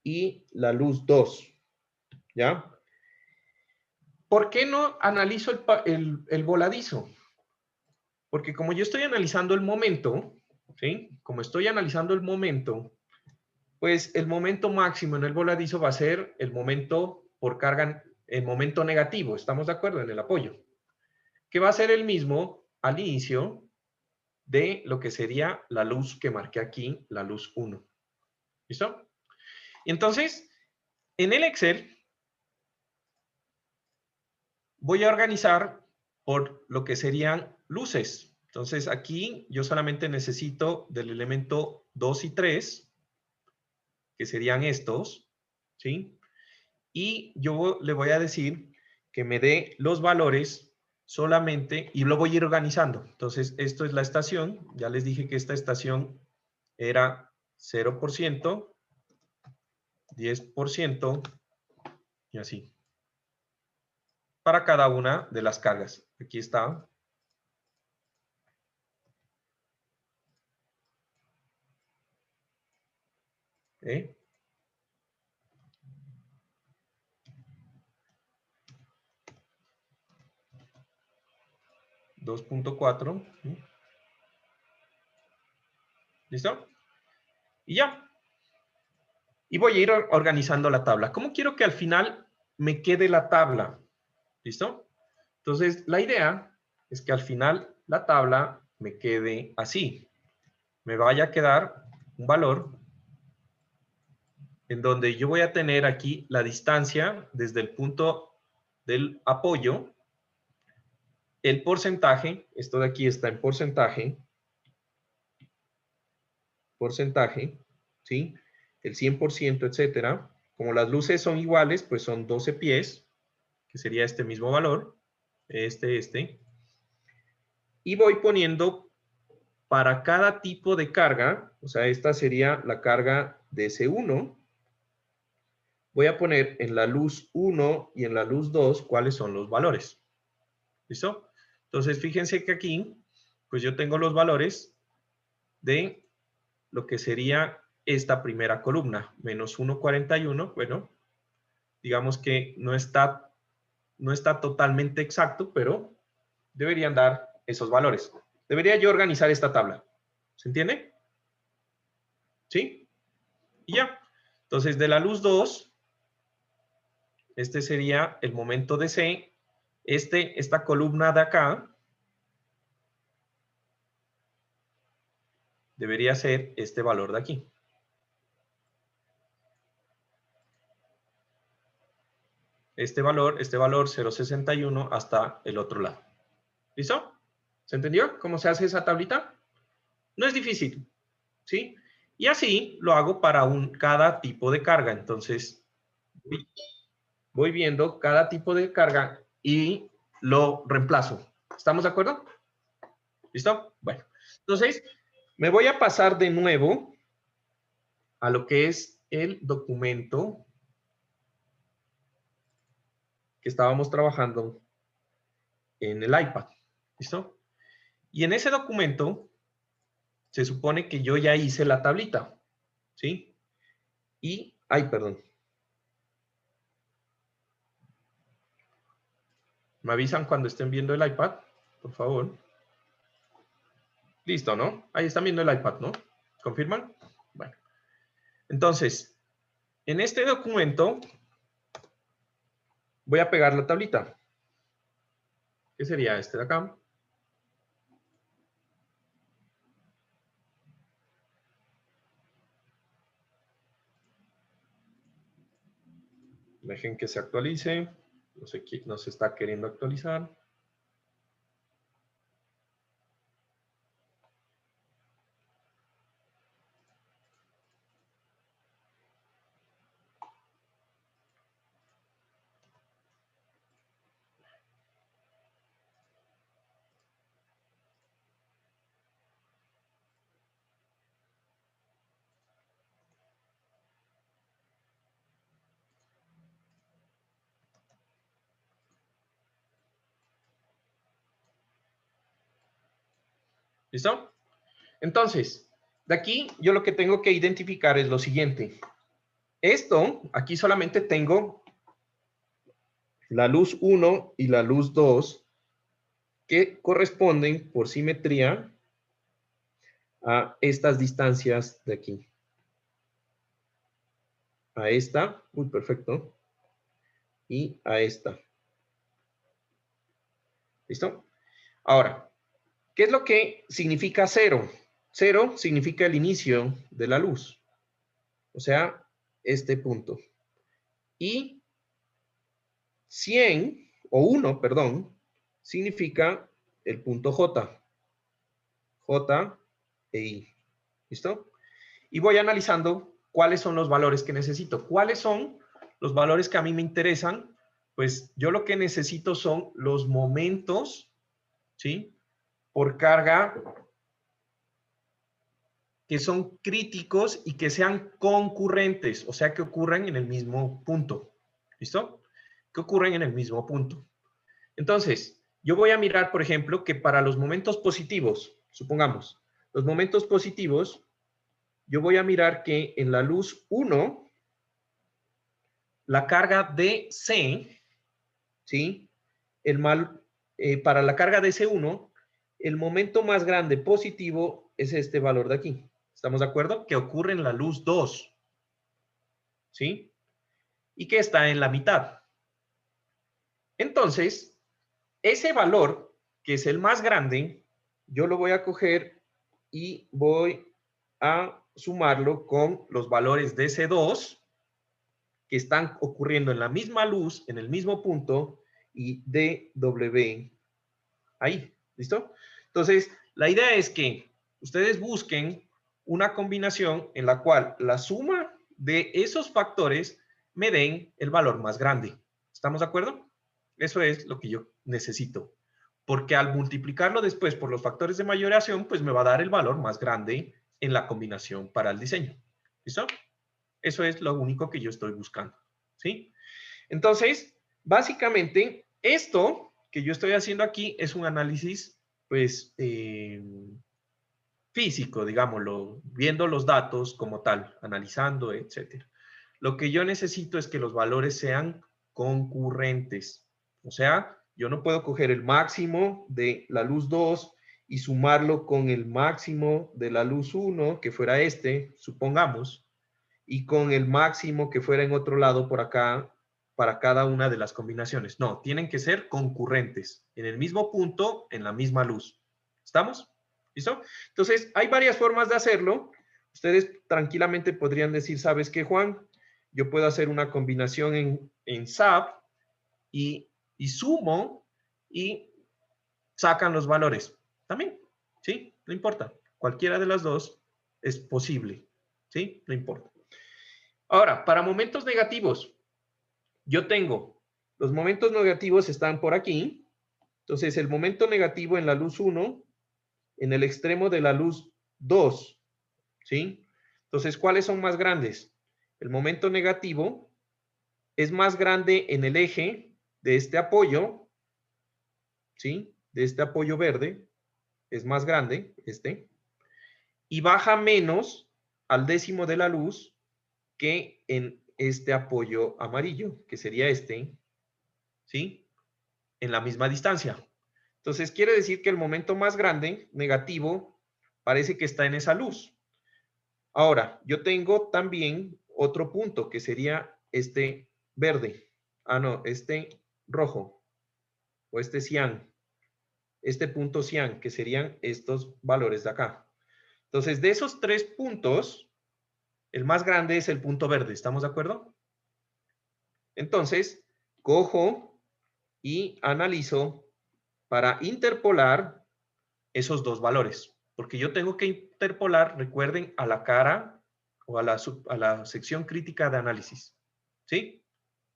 y la luz 2. ¿Ya? ¿Por qué no analizo el voladizo? Porque como yo estoy analizando el momento, ¿sí? Como estoy analizando el momento, pues el momento máximo en el voladizo va a ser el momento por carga, el momento negativo. ¿Estamos de acuerdo? En el apoyo. Que va a ser el mismo al inicio de lo que sería la luz que marqué aquí, la luz 1. ¿Listo? Y entonces, en el Excel, voy a organizar por lo que serían luces. Entonces, aquí yo solamente necesito del elemento 2 y 3, que serían estos, ¿sí? Y yo le voy a decir que me dé los valores solamente, y lo voy a ir organizando. Entonces, esto es la estación. Ya les dije que esta estación era 0%, 10% y así. Para cada una de las cargas. Aquí está. ¿Eh? $2.4. ¿Listo? Y ya. Y voy a ir organizando la tabla. ¿Cómo quiero que al final me quede la tabla? ¿Listo? Entonces, la idea es que al final la tabla me quede así. Me vaya a quedar un valor en donde yo voy a tener aquí la distancia desde el punto del apoyo, el porcentaje, esto de aquí está en porcentaje, ¿sí? El 100%, etcétera. Como las luces son iguales, pues son 12 pies, que sería este mismo valor, este. Y voy poniendo para cada tipo de carga, o sea, esta sería la carga de S1, voy a poner en la luz 1 y en la luz 2 cuáles son los valores. ¿Listo? Entonces, fíjense que aquí, pues yo tengo los valores de lo que sería esta primera columna, menos 1,41. Bueno, digamos que no está totalmente exacto, pero deberían dar esos valores. Debería yo organizar esta tabla. ¿Se entiende? ¿Sí? Y ya. Entonces, de la luz 2, este sería el momento de C. Esta columna de acá debería ser este valor de aquí. Este valor 0,61 hasta el otro lado. ¿Listo? ¿Se entendió cómo se hace esa tablita? No es difícil, ¿sí? Y así lo hago para cada tipo de carga. Entonces, voy viendo cada tipo de carga y lo reemplazo. ¿Estamos de acuerdo? ¿Listo? Bueno, entonces me voy a pasar de nuevo a lo que es el documento que estábamos trabajando en el iPad. ¿Listo? Y en ese documento se supone que yo ya hice la tablita. ¿Sí? Y, perdón. ¿Me avisan cuando estén viendo el iPad? Por favor. Listo, ¿no? Ahí están viendo el iPad, ¿no? ¿Confirman? Bueno. Entonces, en este documento voy a pegar la tablita. ¿Qué sería este de acá? Dejen que se actualice. No sé quién nos está queriendo actualizar. ¿Listo? Entonces, de aquí yo lo que tengo que identificar es lo siguiente. Esto, aquí solamente tengo la luz 1 y la luz 2 que corresponden por simetría a estas distancias de aquí. A esta, perfecto, y a esta. ¿Listo? Ahora, ¿qué es lo que significa 0? 0 significa el inicio de la luz, o sea, este punto. Y 100, o 1, perdón, significa el punto J. J e I. ¿Listo? Y voy analizando cuáles son los valores que necesito. ¿Cuáles son los valores que a mí me interesan? Pues yo lo que necesito son los momentos, ¿sí? Por carga que son críticos y que sean concurrentes, o sea, que ocurran en el mismo punto. ¿Listo? Que ocurren en el mismo punto. Entonces, yo voy a mirar, por ejemplo, que para los momentos positivos, supongamos, los momentos positivos, yo voy a mirar que en la luz 1, la carga DC, ¿sí? Para la carga DC1, el momento más grande positivo es este valor de aquí. ¿Estamos de acuerdo? Que ocurre en la luz 2, ¿sí? Y que está en la mitad. Entonces, ese valor, que es el más grande, yo lo voy a coger y voy a sumarlo con los valores de C2, que están ocurriendo en la misma luz, en el mismo punto, y DW ahí. ¿Listo? Entonces, la idea es que ustedes busquen una combinación en la cual la suma de esos factores me den el valor más grande. ¿Estamos de acuerdo? Eso es lo que yo necesito. porque al multiplicarlo después por los factores de mayoración, pues me va a dar el valor más grande en la combinación para el diseño. ¿Listo? Eso es lo único que yo estoy buscando. ¿Sí? Entonces, básicamente, esto que yo estoy haciendo aquí es un análisis, pues, físico, digámoslo, viendo los datos como tal, analizando, etc. Lo que yo necesito es que los valores sean concurrentes. O sea, yo no puedo coger el máximo de la luz 2 y sumarlo con el máximo de la luz 1, que fuera este, supongamos, y con el máximo que fuera en otro lado por acá, para cada una de las combinaciones. No, tienen que ser concurrentes, en el mismo punto, en la misma luz. ¿Estamos? ¿Listo? Entonces, hay varias formas de hacerlo. Ustedes tranquilamente podrían decir, ¿sabes qué, Juan? Yo puedo hacer una combinación en SAP y sumo y sacan los valores. También, ¿sí? No importa. Cualquiera de las dos es posible, ¿sí? No importa. Ahora, para momentos negativos, yo tengo, los momentos negativos están por aquí. Entonces, el momento negativo en la luz 1, en el extremo de la luz 2, ¿sí? Entonces, ¿cuáles son más grandes? El momento negativo es más grande en el eje de este apoyo, ¿sí? De este apoyo verde, es más grande, y baja menos al décimo de la luz que en este apoyo amarillo, que sería ¿sí? En la misma distancia. Entonces, quiere decir que el momento más grande, negativo, parece que está en esa luz. Ahora, yo tengo también otro punto, que sería este verde. Ah, no, este rojo, o este cian. Este punto cian, que serían estos valores de acá. Entonces, de esos tres puntos, el más grande es el punto verde. ¿Estamos de acuerdo? Entonces, cojo y analizo para interpolar esos dos valores. Porque yo tengo que interpolar, recuerden, a la cara o a la sección crítica de análisis. ¿Sí?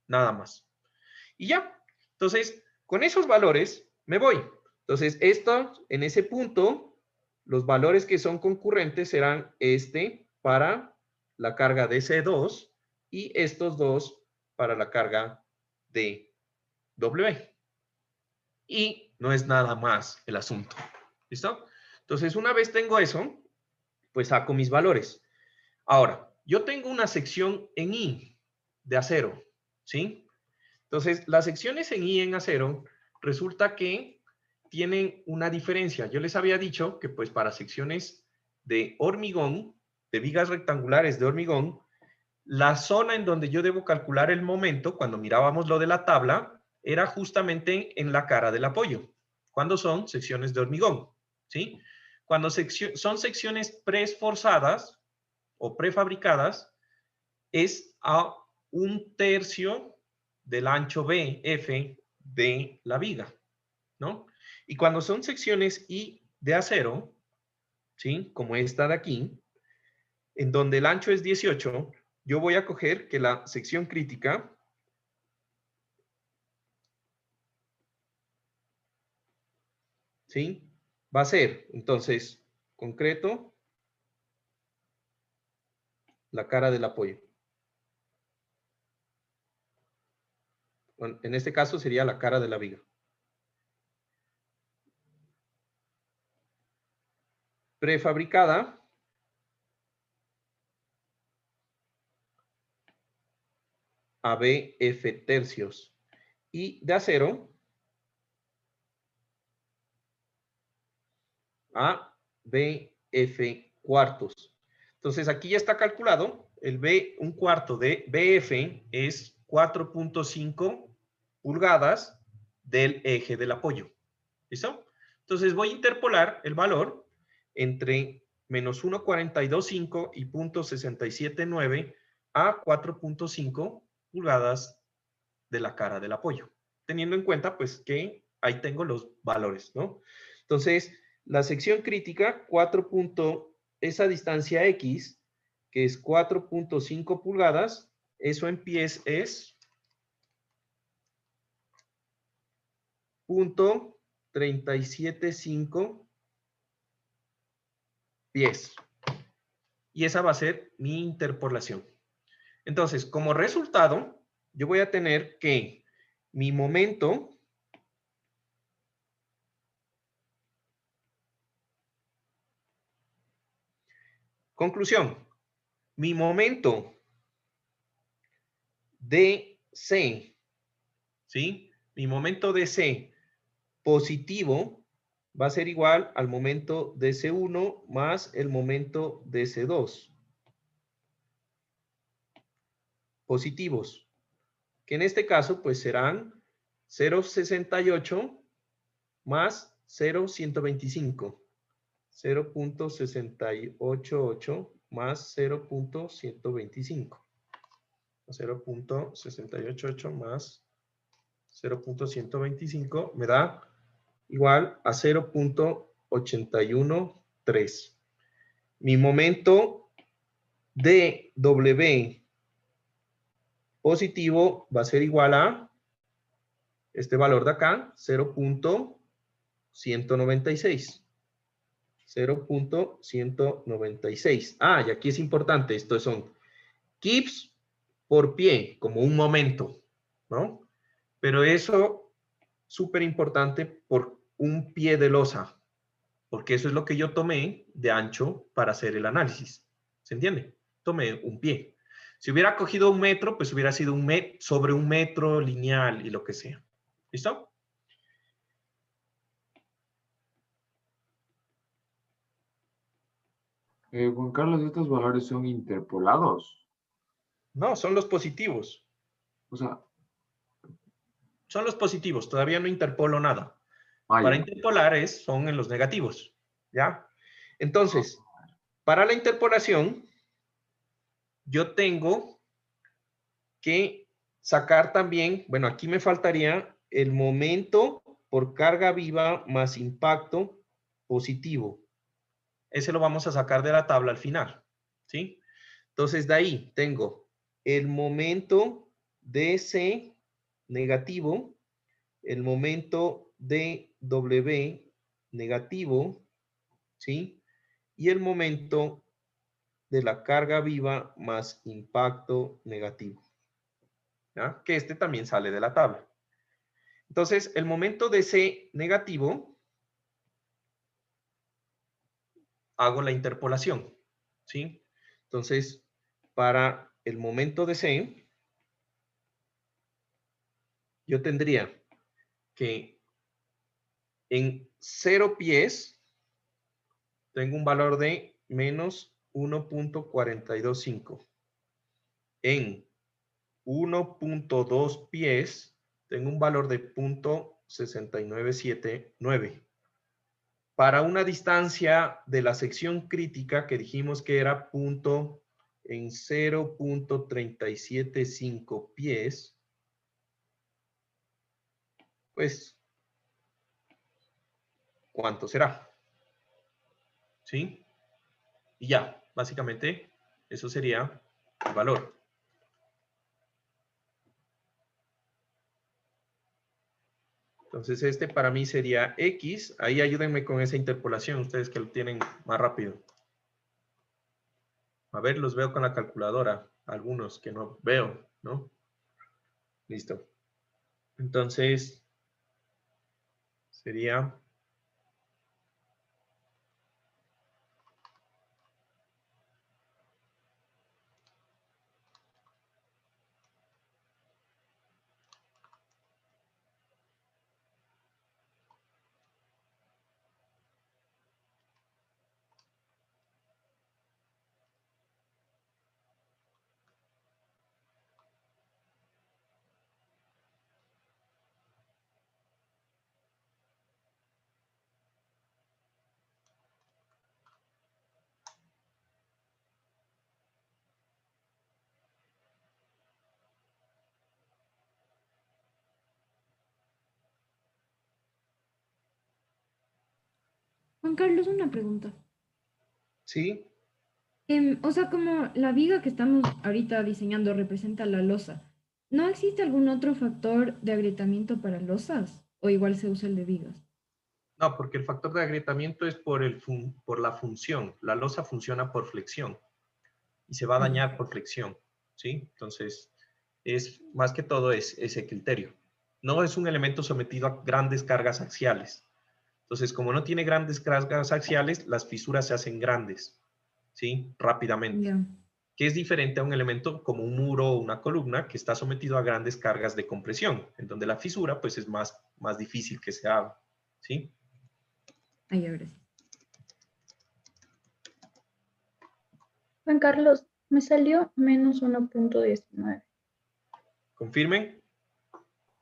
Nada más. Y ya. Entonces, con esos valores me voy. Entonces, esto, en ese punto, los valores que son concurrentes serán para la carga de C2 y estos dos para la carga de W. Y no es nada más el asunto. ¿Listo? Entonces, una vez tengo eso, pues saco mis valores. Ahora, yo tengo una sección en I de acero, ¿sí? Entonces, las secciones en I en acero resulta que tienen una diferencia. Yo les había dicho que pues para secciones de hormigón, de vigas rectangulares de hormigón, la zona en donde yo debo calcular el momento, cuando mirábamos lo de la tabla, era justamente en la cara del apoyo, cuando son secciones de hormigón, ¿sí? Cuando son secciones preesforzadas o prefabricadas, es a 1/3 del ancho BF de la viga, ¿no? Y cuando son secciones I de acero, ¿sí? Como esta de aquí, en donde el ancho es 18, yo voy a coger que la sección crítica ¿sí? Va a ser, entonces, concreto, la cara del apoyo. Bueno, en este caso sería la cara de la viga. Prefabricada, a BF tercios. Y de acero, a BF cuartos. Entonces aquí ya está calculado, el un cuarto de BF es 4.5 pulgadas del eje del apoyo. ¿Listo? Entonces voy a interpolar el valor entre menos 1.425 y 0.679 a 4.5 pulgadas de la cara del apoyo. Teniendo en cuenta pues que ahí tengo los valores, ¿no? Entonces, la sección crítica, esa distancia X, que es 4.5 pulgadas, eso en pies es 0.679 37.5 pies. Y esa va a ser mi interpolación. Entonces, como resultado, yo voy a tener que mi momento conclusión, mi momento DC, ¿sí? Mi momento DC positivo va a ser igual al momento DC1 más el momento DC2. Positivos, que en este caso pues serán 0.68 más 0.125. 0.688 más 0.125. 0.688 más 0.125 me da igual a 0.813. Mi momento de W positivo va a ser igual a este valor de acá, 0.196. 0.196. Ah, y aquí es importante, estos son kips por pie, como un momento, ¿no? Pero eso, súper importante por un pie de losa, porque eso es lo que yo tomé de ancho para hacer el análisis. ¿Se entiende? Tomé un pie. Si hubiera cogido un metro, pues hubiera sido sobre un metro lineal y lo que sea. ¿Listo? Juan Carlos, ¿estos valores son interpolados? No, son los positivos. O sea, Son los positivos, todavía no interpolo nada. vaya. Para interpolar son en los negativos, ¿ya? Entonces, para la interpolación, yo tengo que sacar también, bueno, aquí me faltaría el momento por carga viva más impacto positivo. Ese lo vamos a sacar de la tabla al final, ¿sí? Entonces, de ahí tengo el momento DC negativo, el momento de W negativo, ¿sí? Y el momento de la carga viva más impacto negativo, ¿ya? Que este también sale de la tabla. Entonces, el momento de C negativo, hago la interpolación, ¿sí? Entonces, para el momento de C, yo tendría que en 0 pies, tengo un valor de menos 1.425. En 1.2 pies, tengo un valor de 0.6979. Para una distancia de la sección crítica que dijimos que era punto en 0.375 pies, pues, ¿cuánto será? ¿Sí? Y ya, básicamente, eso sería el valor. Entonces, este para mí sería X. Ahí ayúdenme con esa interpolación, ustedes que lo tienen más rápido. A ver, los veo con la calculadora. Algunos que no veo, ¿no? Listo. Entonces, sería... Juan Carlos, una pregunta. ¿Sí? O sea, como la viga que estamos ahorita diseñando representa la losa, ¿no existe algún otro factor de agrietamiento para losas? ¿O igual se usa el de vigas? No, porque el factor de agrietamiento es por la función. La losa funciona por flexión y se va a dañar por flexión, ¿sí? Entonces, es más que todo es ese criterio. No es un elemento sometido a grandes cargas axiales. Entonces, como no tiene grandes cargas axiales, las fisuras se hacen grandes, ¿sí? Rápidamente. Ya. Que es diferente a un elemento como un muro o una columna que está sometido a grandes cargas de compresión, en donde la fisura pues es más difícil que se haga, ¿sí? Ahí ahora sí. Juan Carlos, me salió menos 1.19. ¿Confirmen?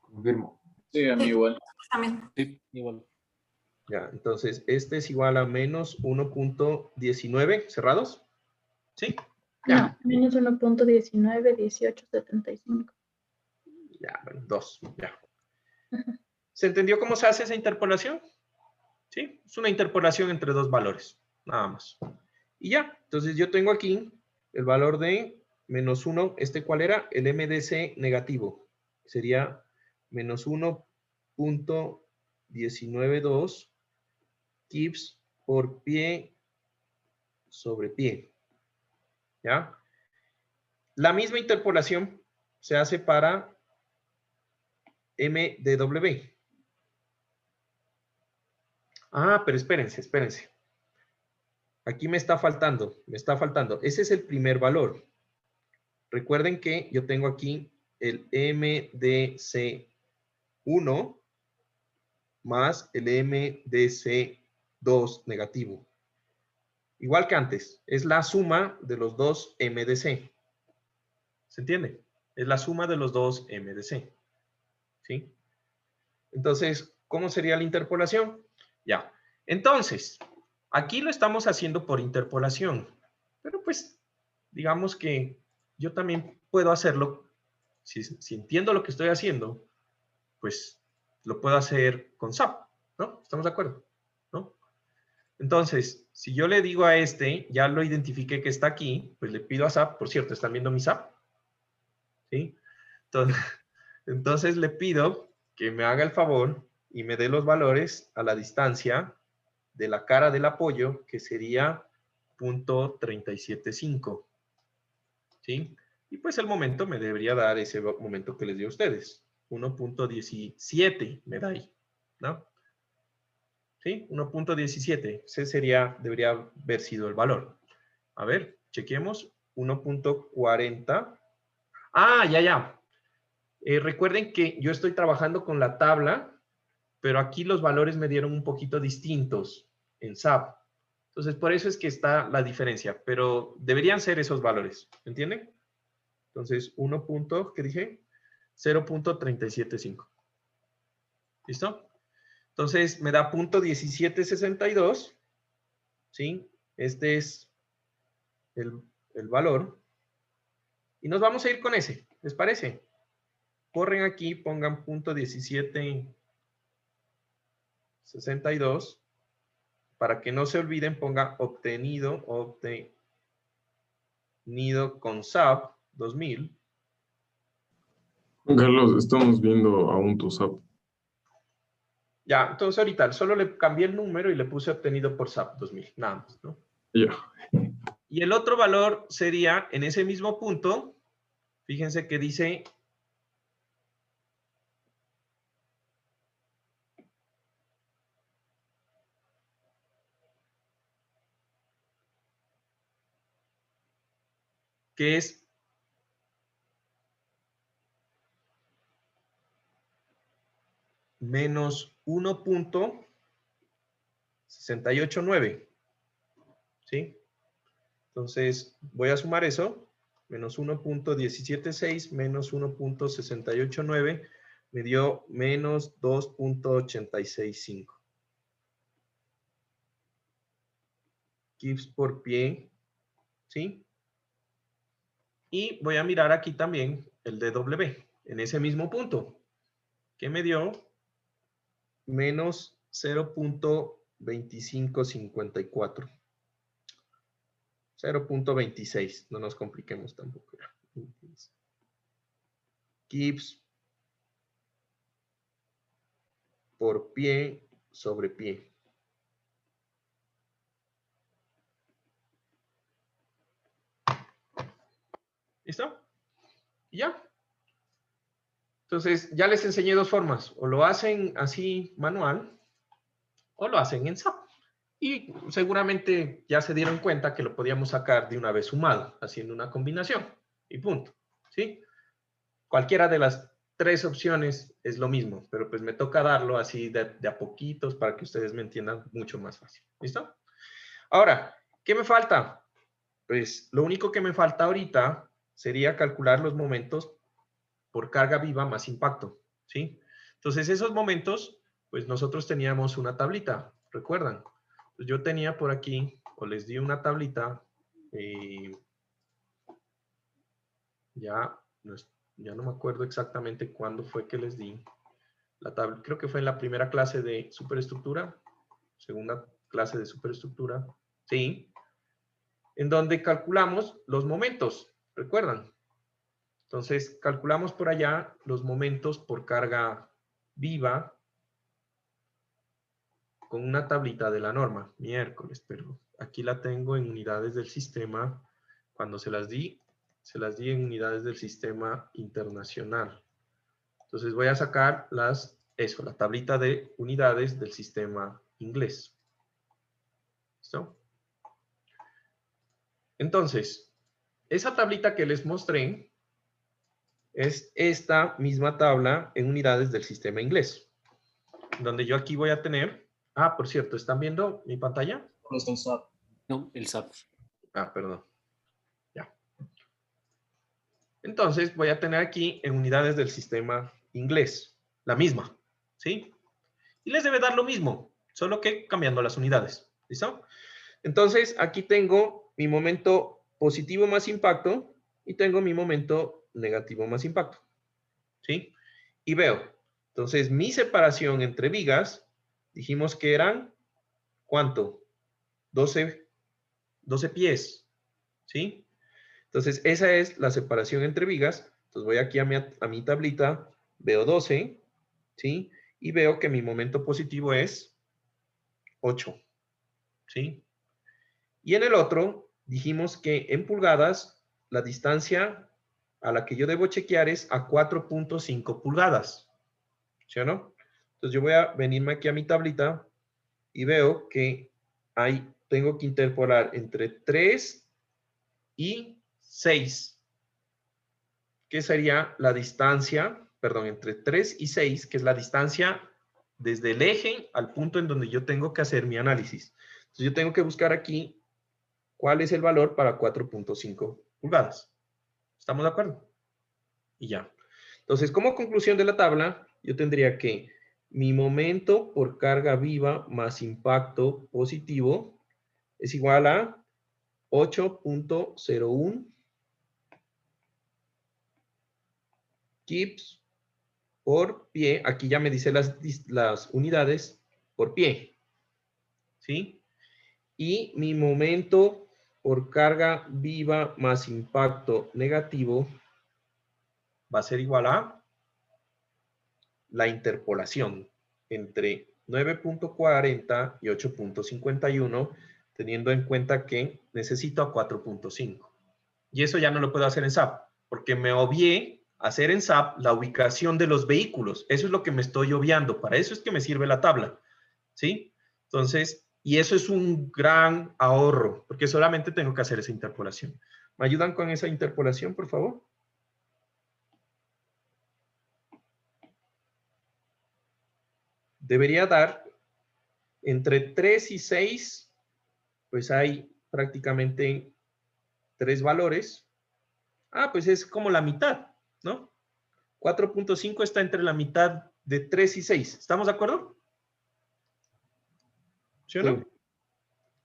Confirmo. Sí, a mí igual. También. Sí, igual. Ya, entonces este es igual a menos 1.19, ¿cerrados? ¿Sí? Ya, No, menos 1.19, 18.75. ya, bueno, 2, ya. ¿Se entendió cómo se hace esa interpolación? ¿Sí? Es una interpolación entre dos valores, nada más. Y ya, entonces yo tengo aquí el valor de menos 1, ¿cuál era? El MDC negativo. Sería menos 1.192 kips por pie sobre pie. ¿Ya? La misma interpolación se hace para MDW. Ah, pero espérense. Aquí me está faltando. Ese es el primer valor. Recuerden que yo tengo aquí el MDC1 más el MDC2 negativo. Igual que antes, es la suma de los dos MDC. ¿Se entiende? Es la suma de los dos MDC. ¿Sí? Entonces, ¿cómo sería la interpolación? Ya. Entonces, aquí lo estamos haciendo por interpolación. Pero pues, digamos que yo también puedo hacerlo. Si entiendo lo que estoy haciendo, pues lo puedo hacer con SAP, ¿no? ¿Estamos de acuerdo? ¿No? Entonces, si yo le digo a ya lo identifiqué que está aquí, pues le pido a SAP, por cierto, ¿están viendo mi SAP? ¿Sí? Entonces le pido que me haga el favor y me dé los valores a la distancia de la cara del apoyo, que sería 0.375. ¿Sí? Y pues el momento me debería dar ese momento que les dio a ustedes. 1.17 me da ahí, ¿no? ¿Sí? 1.17. Ese debería haber sido el valor. A ver, chequemos. 1.40. Ah, ya. Recuerden que yo estoy trabajando con la tabla, pero aquí los valores me dieron un poquito distintos en SAP. Entonces, por eso es que está la diferencia, pero deberían ser esos valores, ¿entienden? Entonces, 1. ¿Qué dije? 0.375. ¿Listo? Entonces, me da 0.1762, ¿sí? Este es el valor. Y nos vamos a ir con ese, ¿les parece? Corren aquí, pongan 0.1762. Para que no se olviden, ponga obtenido con SAP 2000. Juan Carlos, estamos viendo aún tu SAP. Ya, entonces ahorita solo le cambié el número y le puse obtenido por SAP 2000, nada más, ¿no? Ya. Y el otro valor sería, en ese mismo punto, fíjense que dice que es menos 1.689, ¿sí? Entonces, voy a sumar eso, menos 1.176 menos 1.689, me dio menos 2.865. Kips por pie, ¿sí? Y voy a mirar aquí también el DW, en ese mismo punto, que me dio menos 0.2554. 0.26, no nos compliquemos tampoco. Kips por pie sobre pie. ¿Listo? Y ya. Entonces, ya les enseñé dos formas. O lo hacen así manual, o lo hacen en SAP. Y seguramente ya se dieron cuenta que lo podíamos sacar de una vez sumado, haciendo una combinación. Y punto. ¿Sí? Cualquiera de las tres opciones es lo mismo, pero pues me toca darlo así de a poquitos para que ustedes me entiendan mucho más fácil. ¿Listo? Ahora, ¿qué me falta? Pues lo único que me falta ahorita sería calcular los momentos por carga viva más impacto, ¿sí? Entonces, esos momentos, pues nosotros teníamos una tablita, ¿recuerdan? Pues yo tenía por aquí, o les di una tablita, ya no me acuerdo exactamente cuándo fue que les di la tabla, creo que fue en la primera clase de superestructura, segunda clase de superestructura, ¿sí? En donde calculamos los momentos, ¿recuerdan? Entonces, calculamos por allá los momentos por carga viva con una tablita de la norma, miércoles, pero aquí la tengo en unidades del sistema. Cuando se las di en unidades del sistema internacional. Entonces voy a sacar la tablita de unidades del sistema inglés. ¿Listo? Entonces, esa tablita que les mostré es esta misma tabla en unidades del sistema inglés, donde yo aquí voy a tener, por cierto, ¿están viendo mi pantalla? ¿Dónde está el SAP? No, el SAP. Perdón. Ya. Entonces voy a tener aquí en unidades del sistema inglés, la misma, ¿sí? Y les debe dar lo mismo, solo que cambiando las unidades, ¿listo? Entonces aquí tengo mi momento positivo más impacto y tengo mi momento negativo más impacto, ¿sí? Y veo, entonces mi separación entre vigas, dijimos que eran, ¿cuánto? 12 pies, ¿sí? Entonces esa es la separación entre vigas. Entonces voy aquí a mi tablita, veo 12, ¿sí? Y veo que mi momento positivo es 8, ¿sí? Y en el otro, dijimos que en pulgadas, la distancia a la que yo debo chequear es a 4.5 pulgadas, ¿sí o no? Entonces yo voy a venirme aquí a mi tablita y veo que ahí tengo que interpolar entre 3 y 6, que sería la distancia, perdón, entre 3 y 6, que es la distancia desde el eje al punto en donde yo tengo que hacer mi análisis. Entonces yo tengo que buscar aquí cuál es el valor para 4.5 pulgadas. ¿Estamos de acuerdo? Y ya. Entonces, como conclusión de la tabla, yo tendría que mi momento por carga viva más impacto positivo es igual a 8.01 kips por pie. Aquí ya me dice las unidades por pie. ¿Sí? Y mi momento por carga viva más impacto negativo va a ser igual a la interpolación entre 9.40 y 8.51, teniendo en cuenta que necesito a 4.5. Y eso ya no lo puedo hacer en SAP, porque me obvié hacer en SAP la ubicación de los vehículos. Eso es lo que me estoy obviando. Para eso es que me sirve la tabla. ¿Sí? Entonces, y eso es un gran ahorro, porque solamente tengo que hacer esa interpolación. ¿Me ayudan con esa interpolación, por favor? Debería dar entre 3 y 6, pues hay prácticamente 3 valores. Pues es como la mitad, ¿no? 4.5 está entre la mitad de 3 y 6. ¿Estamos de acuerdo? ¿Sí o no? Sí.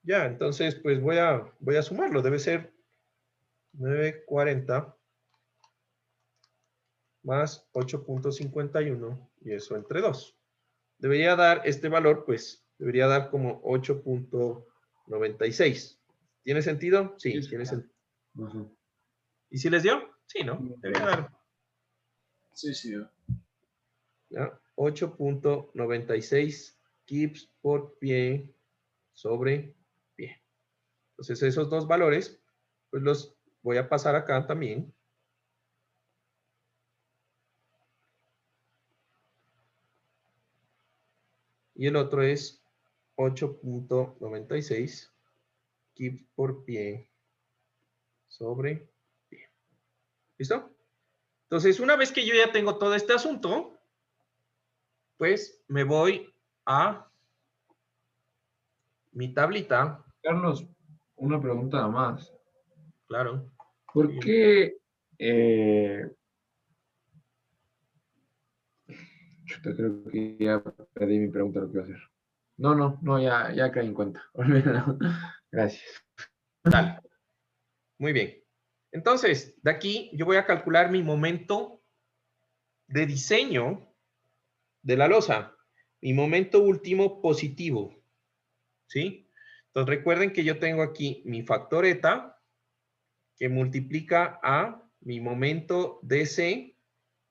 Ya, entonces pues voy a sumarlo. Debe ser 940 más 8.51 y eso entre 2. Debería dar este valor, pues, debería dar como 8.96. ¿Tiene sentido? Sí, Sí, tiene sentido. Ujú. ¿Y si les dio? Sí, ¿no? Debería dar. Sí, sí. ¿Ya? 8.96 kips por pie sobre pie. Entonces, esos dos valores, pues los voy a pasar acá también y el otro es 8.96 kips por pie sobre pie. ¿Listo? Entonces, una vez que yo ya tengo todo este asunto, pues me voy a mi tablita. Carlos, una pregunta más. Claro. ¿Por Sí. qué? Chuta, creo que ya perdí mi pregunta, lo que iba a hacer. No, ya caí en cuenta. Olvídalo. Gracias. Dale. Muy bien. Entonces, de aquí yo voy a calcular mi momento de diseño de la losa. Mi momento último positivo. ¿Sí? Entonces, recuerden que yo tengo aquí mi factor eta que multiplica a mi momento DC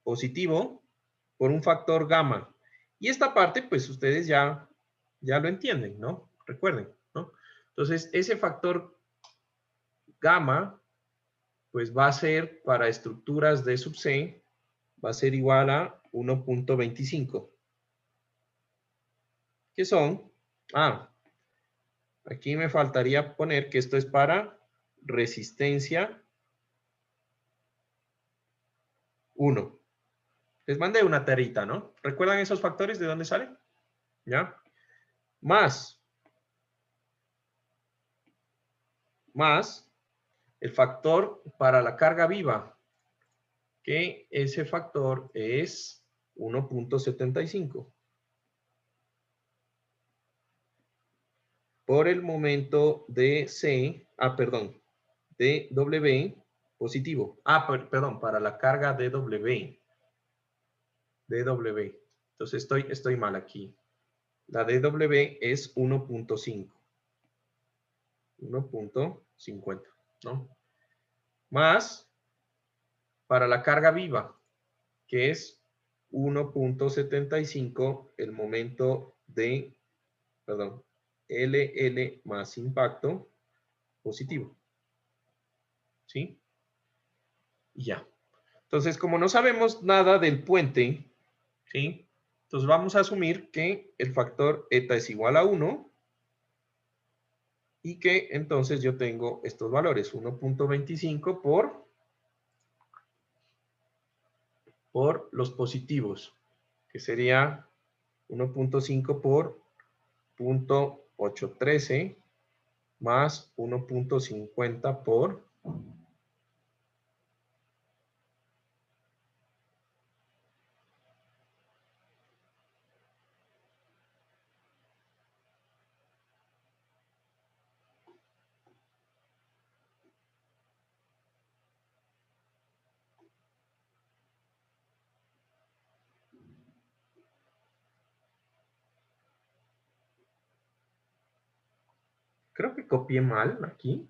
positivo por un factor gamma. Y esta parte, pues ustedes ya lo entienden, ¿no? Recuerden, ¿no? Entonces, ese factor gamma, pues va a ser para estructuras D sub C, va a ser igual a 1.25. ¿Qué son? Aquí me faltaría poner que esto es para resistencia 1. Les mandé una tarita, ¿no? ¿Recuerdan esos factores de dónde salen? ¿Ya? Más el factor para la carga viva, que ese factor es 1.75. Por el momento de C, de W positivo. Perdón, para la carga de W. DW. Entonces estoy mal aquí. La DW es 1.5. 1.50, ¿no? Más para la carga viva, que es 1.75 el momento de, LL más impacto positivo. ¿Sí? Y ya. Entonces, como no sabemos nada del puente, ¿sí? Entonces vamos a asumir que el factor eta es igual a 1 y que entonces yo tengo estos valores, 1.25 por los positivos, que sería 1.5 por 0.813 más 1.50 por creo que copié mal aquí.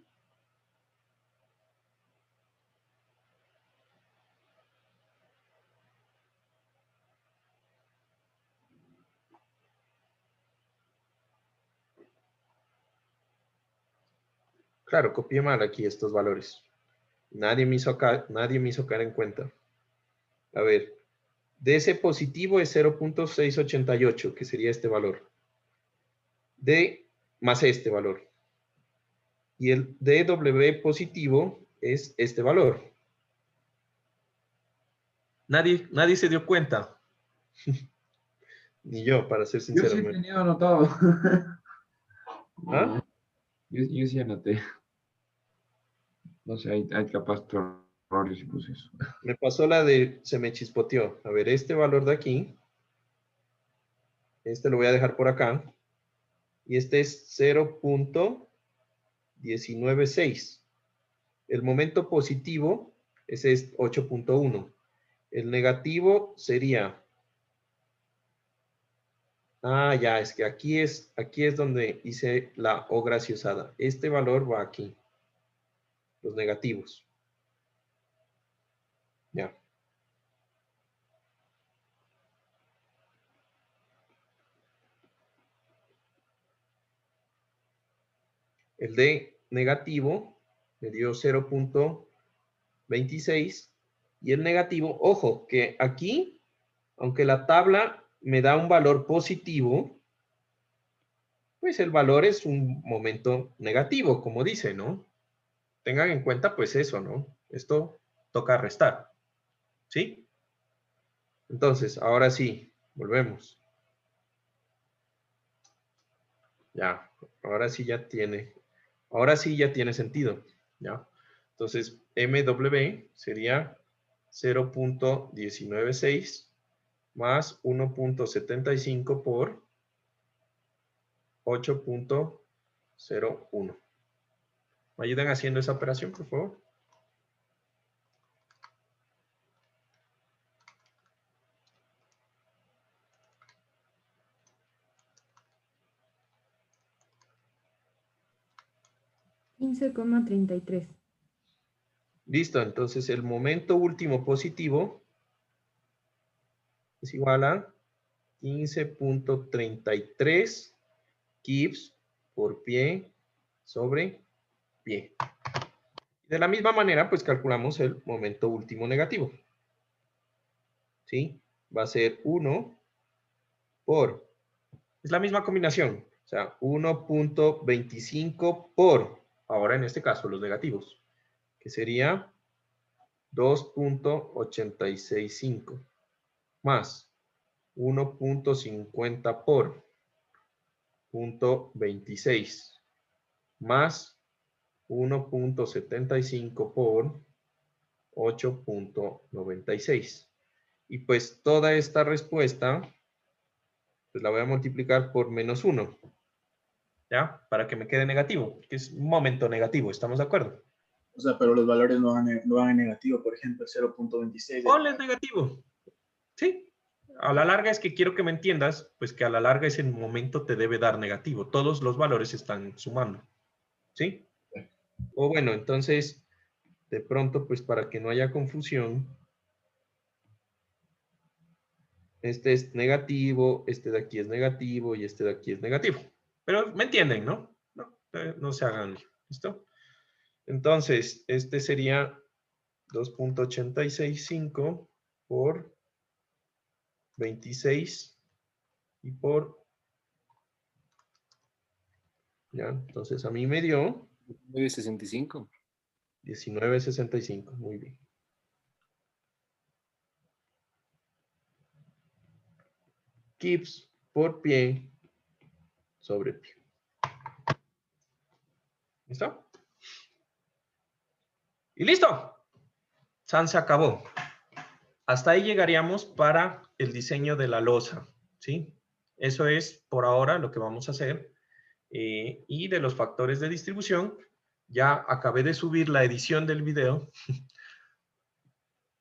Claro, copié mal aquí estos valores. Nadie me hizo caer en cuenta. A ver, DC positivo es 0.688, que sería este valor. D más este valor. Y el DW positivo es este valor. Nadie se dio cuenta. Ni yo, para ser Yo sincero. sí tenía anotado. ¿Ah? Yo sí anoté. No sé, hay capaz errores y puse eso. Me pasó se me chispoteó. A ver, este valor de aquí. Este lo voy a dejar por acá. Y este es 0.196. El momento positivo, ese es 8.1. El negativo sería... ya, es que aquí es donde hice la O graciosada. Este valor va aquí. Los negativos. Ya. El D negativo me dio 0.26 y el negativo, ojo, que aquí, aunque la tabla me da un valor positivo, pues el valor es un momento negativo, como dice, ¿no? Tengan en cuenta, pues eso, ¿no? Esto toca restar, ¿sí? Entonces, ahora sí, volvemos. Ya, ahora sí ya tiene sentido, ¿ya? Entonces, MW sería 0.196 más 1.75 por 8.01. ¿Me ayudan haciendo esa operación, por favor? $15,33. Listo, entonces el momento último positivo es igual a 15.33 kips por pie sobre pie. De la misma manera, pues calculamos el momento último negativo. ¿Sí? Va a ser 1 por, es la misma combinación, o sea, 1.25 por, ahora en este caso, los negativos, que sería 2.865 más 1.50 por 0.26 más 1.75 por 8.96. Y pues toda esta respuesta, pues la voy a multiplicar por menos 1. ¿Ya? Para que me quede negativo, que es un momento negativo, ¿estamos de acuerdo? O sea, pero los valores no van en negativo, por ejemplo, el 0.26. Ponle negativo. Sí. A la larga es que quiero que me entiendas, pues que a la larga ese momento te debe dar negativo. Todos los valores están sumando. ¿Sí? O bueno, entonces, de pronto, pues para que no haya confusión, este es negativo, este de aquí es negativo y este de aquí es negativo. Pero me entienden, ¿no? No se hagan, ¿listo? Entonces, este sería 2.865 por 26 y por... ¿Ya? Entonces, a mí me dio 9.65. 19.65. Muy bien. Kips por pie sobre pie. ¿Listo? Y listo. San se acabó. Hasta ahí llegaríamos para el diseño de la losa, ¿sí? Eso es por ahora lo que vamos a hacer. Y de los factores de distribución, ya acabé de subir la edición del video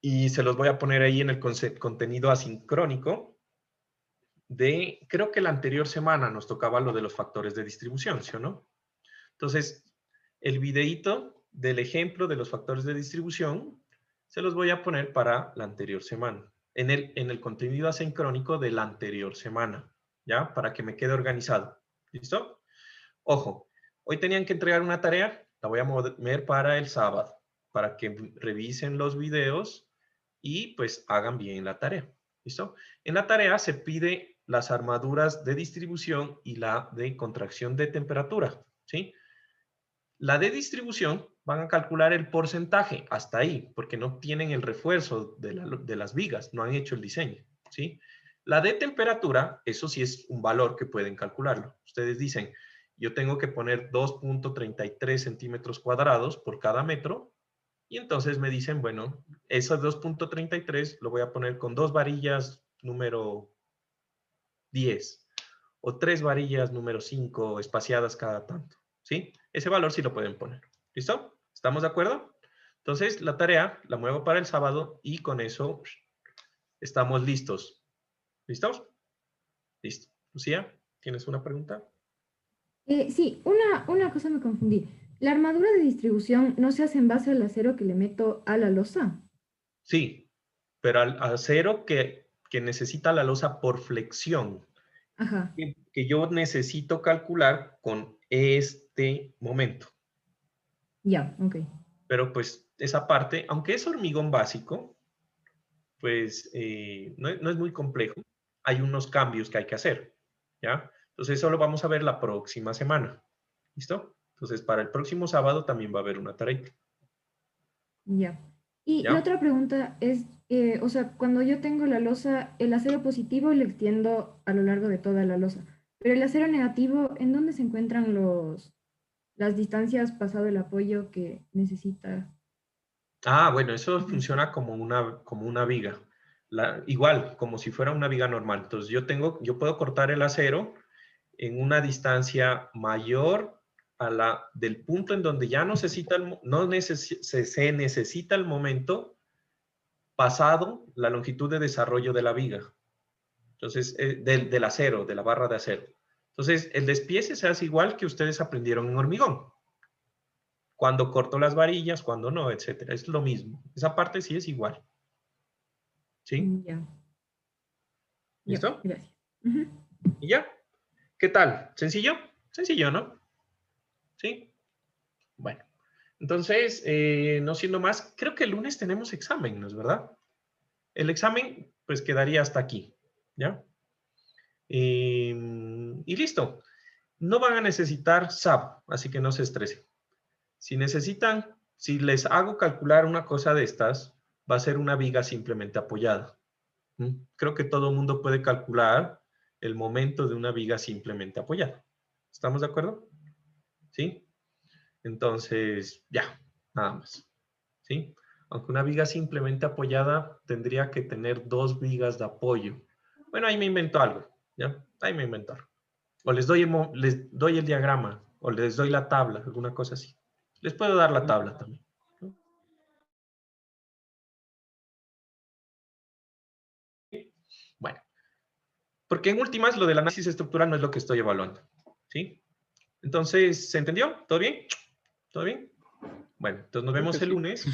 y se los voy a poner ahí en el contenido asincrónico creo que la anterior semana nos tocaba lo de los factores de distribución, ¿sí o no? Entonces, el videíto del ejemplo de los factores de distribución se los voy a poner para la anterior semana, en el contenido asincrónico de la anterior semana, ¿ya? Para que me quede organizado. ¿Listo? Ojo, hoy tenían que entregar una tarea, la voy a mover para el sábado, para que revisen los videos y pues hagan bien la tarea. ¿Listo? En la tarea se pide las armaduras de distribución y la de contracción de temperatura, ¿sí? La de distribución van a calcular el porcentaje hasta ahí, porque no tienen el refuerzo de las vigas, no han hecho el diseño, ¿sí? La de temperatura, eso sí es un valor que pueden calcularlo. Ustedes dicen, yo tengo que poner 2.33 centímetros cuadrados por cada metro, y entonces me dicen, bueno, esos 2.33 lo voy a poner con 2 varillas número 10 o 3 varillas número 5 espaciadas cada tanto, ¿sí? Ese valor sí lo pueden poner. ¿Listo? ¿Estamos de acuerdo? Entonces, la tarea la muevo para el sábado y con eso estamos listos. ¿Listos? Listo. Lucía, ¿tienes una pregunta? Sí, una cosa me confundí. ¿La armadura de distribución no se hace en base al acero que le meto a la losa? Sí, pero al acero que necesita la losa por flexión, Ajá. que yo necesito calcular con este momento. Ya, ok. Pero pues esa parte, aunque es hormigón básico, pues no es muy complejo. Hay unos cambios que hay que hacer, ¿ya? Entonces, eso lo vamos a ver la próxima semana. ¿Listo? Entonces, para el próximo sábado también va a haber una tarea. Ya. Y ¿Ya? la otra pregunta es, o sea, cuando yo tengo la losa, el acero positivo lo extiendo a lo largo de toda la losa, pero el acero negativo, ¿en dónde se encuentran las distancias pasado el apoyo que necesita? Ah, bueno, eso funciona como una viga. Igual, como si fuera una viga normal. Entonces, yo puedo cortar el acero en una distancia mayor a la del punto en donde ya se necesita el momento pasado la longitud de desarrollo de la viga. Entonces, del acero, de la barra de acero. Entonces, el despiece se hace igual que ustedes aprendieron en hormigón. Cuando corto las varillas, cuando no, etcétera. Es lo mismo. Esa parte sí es igual. ¿Sí? Ya. Ya, ¿Listo? gracias. Ujú. ¿Y ya? ¿Qué tal? ¿Sencillo? Sencillo, ¿no? ¿Sí? Bueno. Entonces, no siendo más, creo que el lunes tenemos examen, ¿no es verdad? El examen, pues, quedaría hasta aquí. ¿Ya? Y listo. No van a necesitar SAP, así que no se estresen. Si necesitan, si les hago calcular una cosa de estas, va a ser una viga simplemente apoyada. Creo que todo el mundo puede calcular el momento de una viga simplemente apoyada. ¿Estamos de acuerdo? ¿Sí? Entonces, ya, nada más. ¿Sí? Aunque una viga simplemente apoyada tendría que tener 2 vigas de apoyo. Bueno, ahí me invento algo. ¿Ya? Ahí me invento algo. O les doy el diagrama, o les doy la tabla, alguna cosa así. Les puedo dar la tabla también. Bueno, porque en últimas lo del análisis estructural no es lo que estoy evaluando. ¿Sí? Entonces, ¿se entendió? ¿Todo bien? ¿Todo bien? Bueno, entonces nos Creo que vemos el sí. lunes.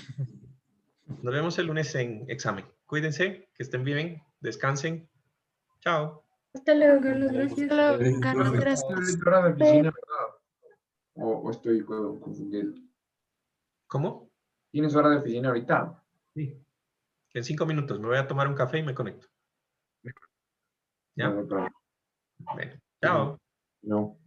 Nos vemos el lunes en examen. Cuídense, que estén bien, descansen. Chao. Hasta Juan luego. Carlos, gracias. Carlos, Carlos, gracias. Hora de oficina, ¿verdad? O estoy confundido. ¿Cómo? ¿Tienes hora de oficina ahorita? Sí. En 5 minutos me voy a tomar un café y me conecto. No, ¿Ya? no, Bueno, chao. no.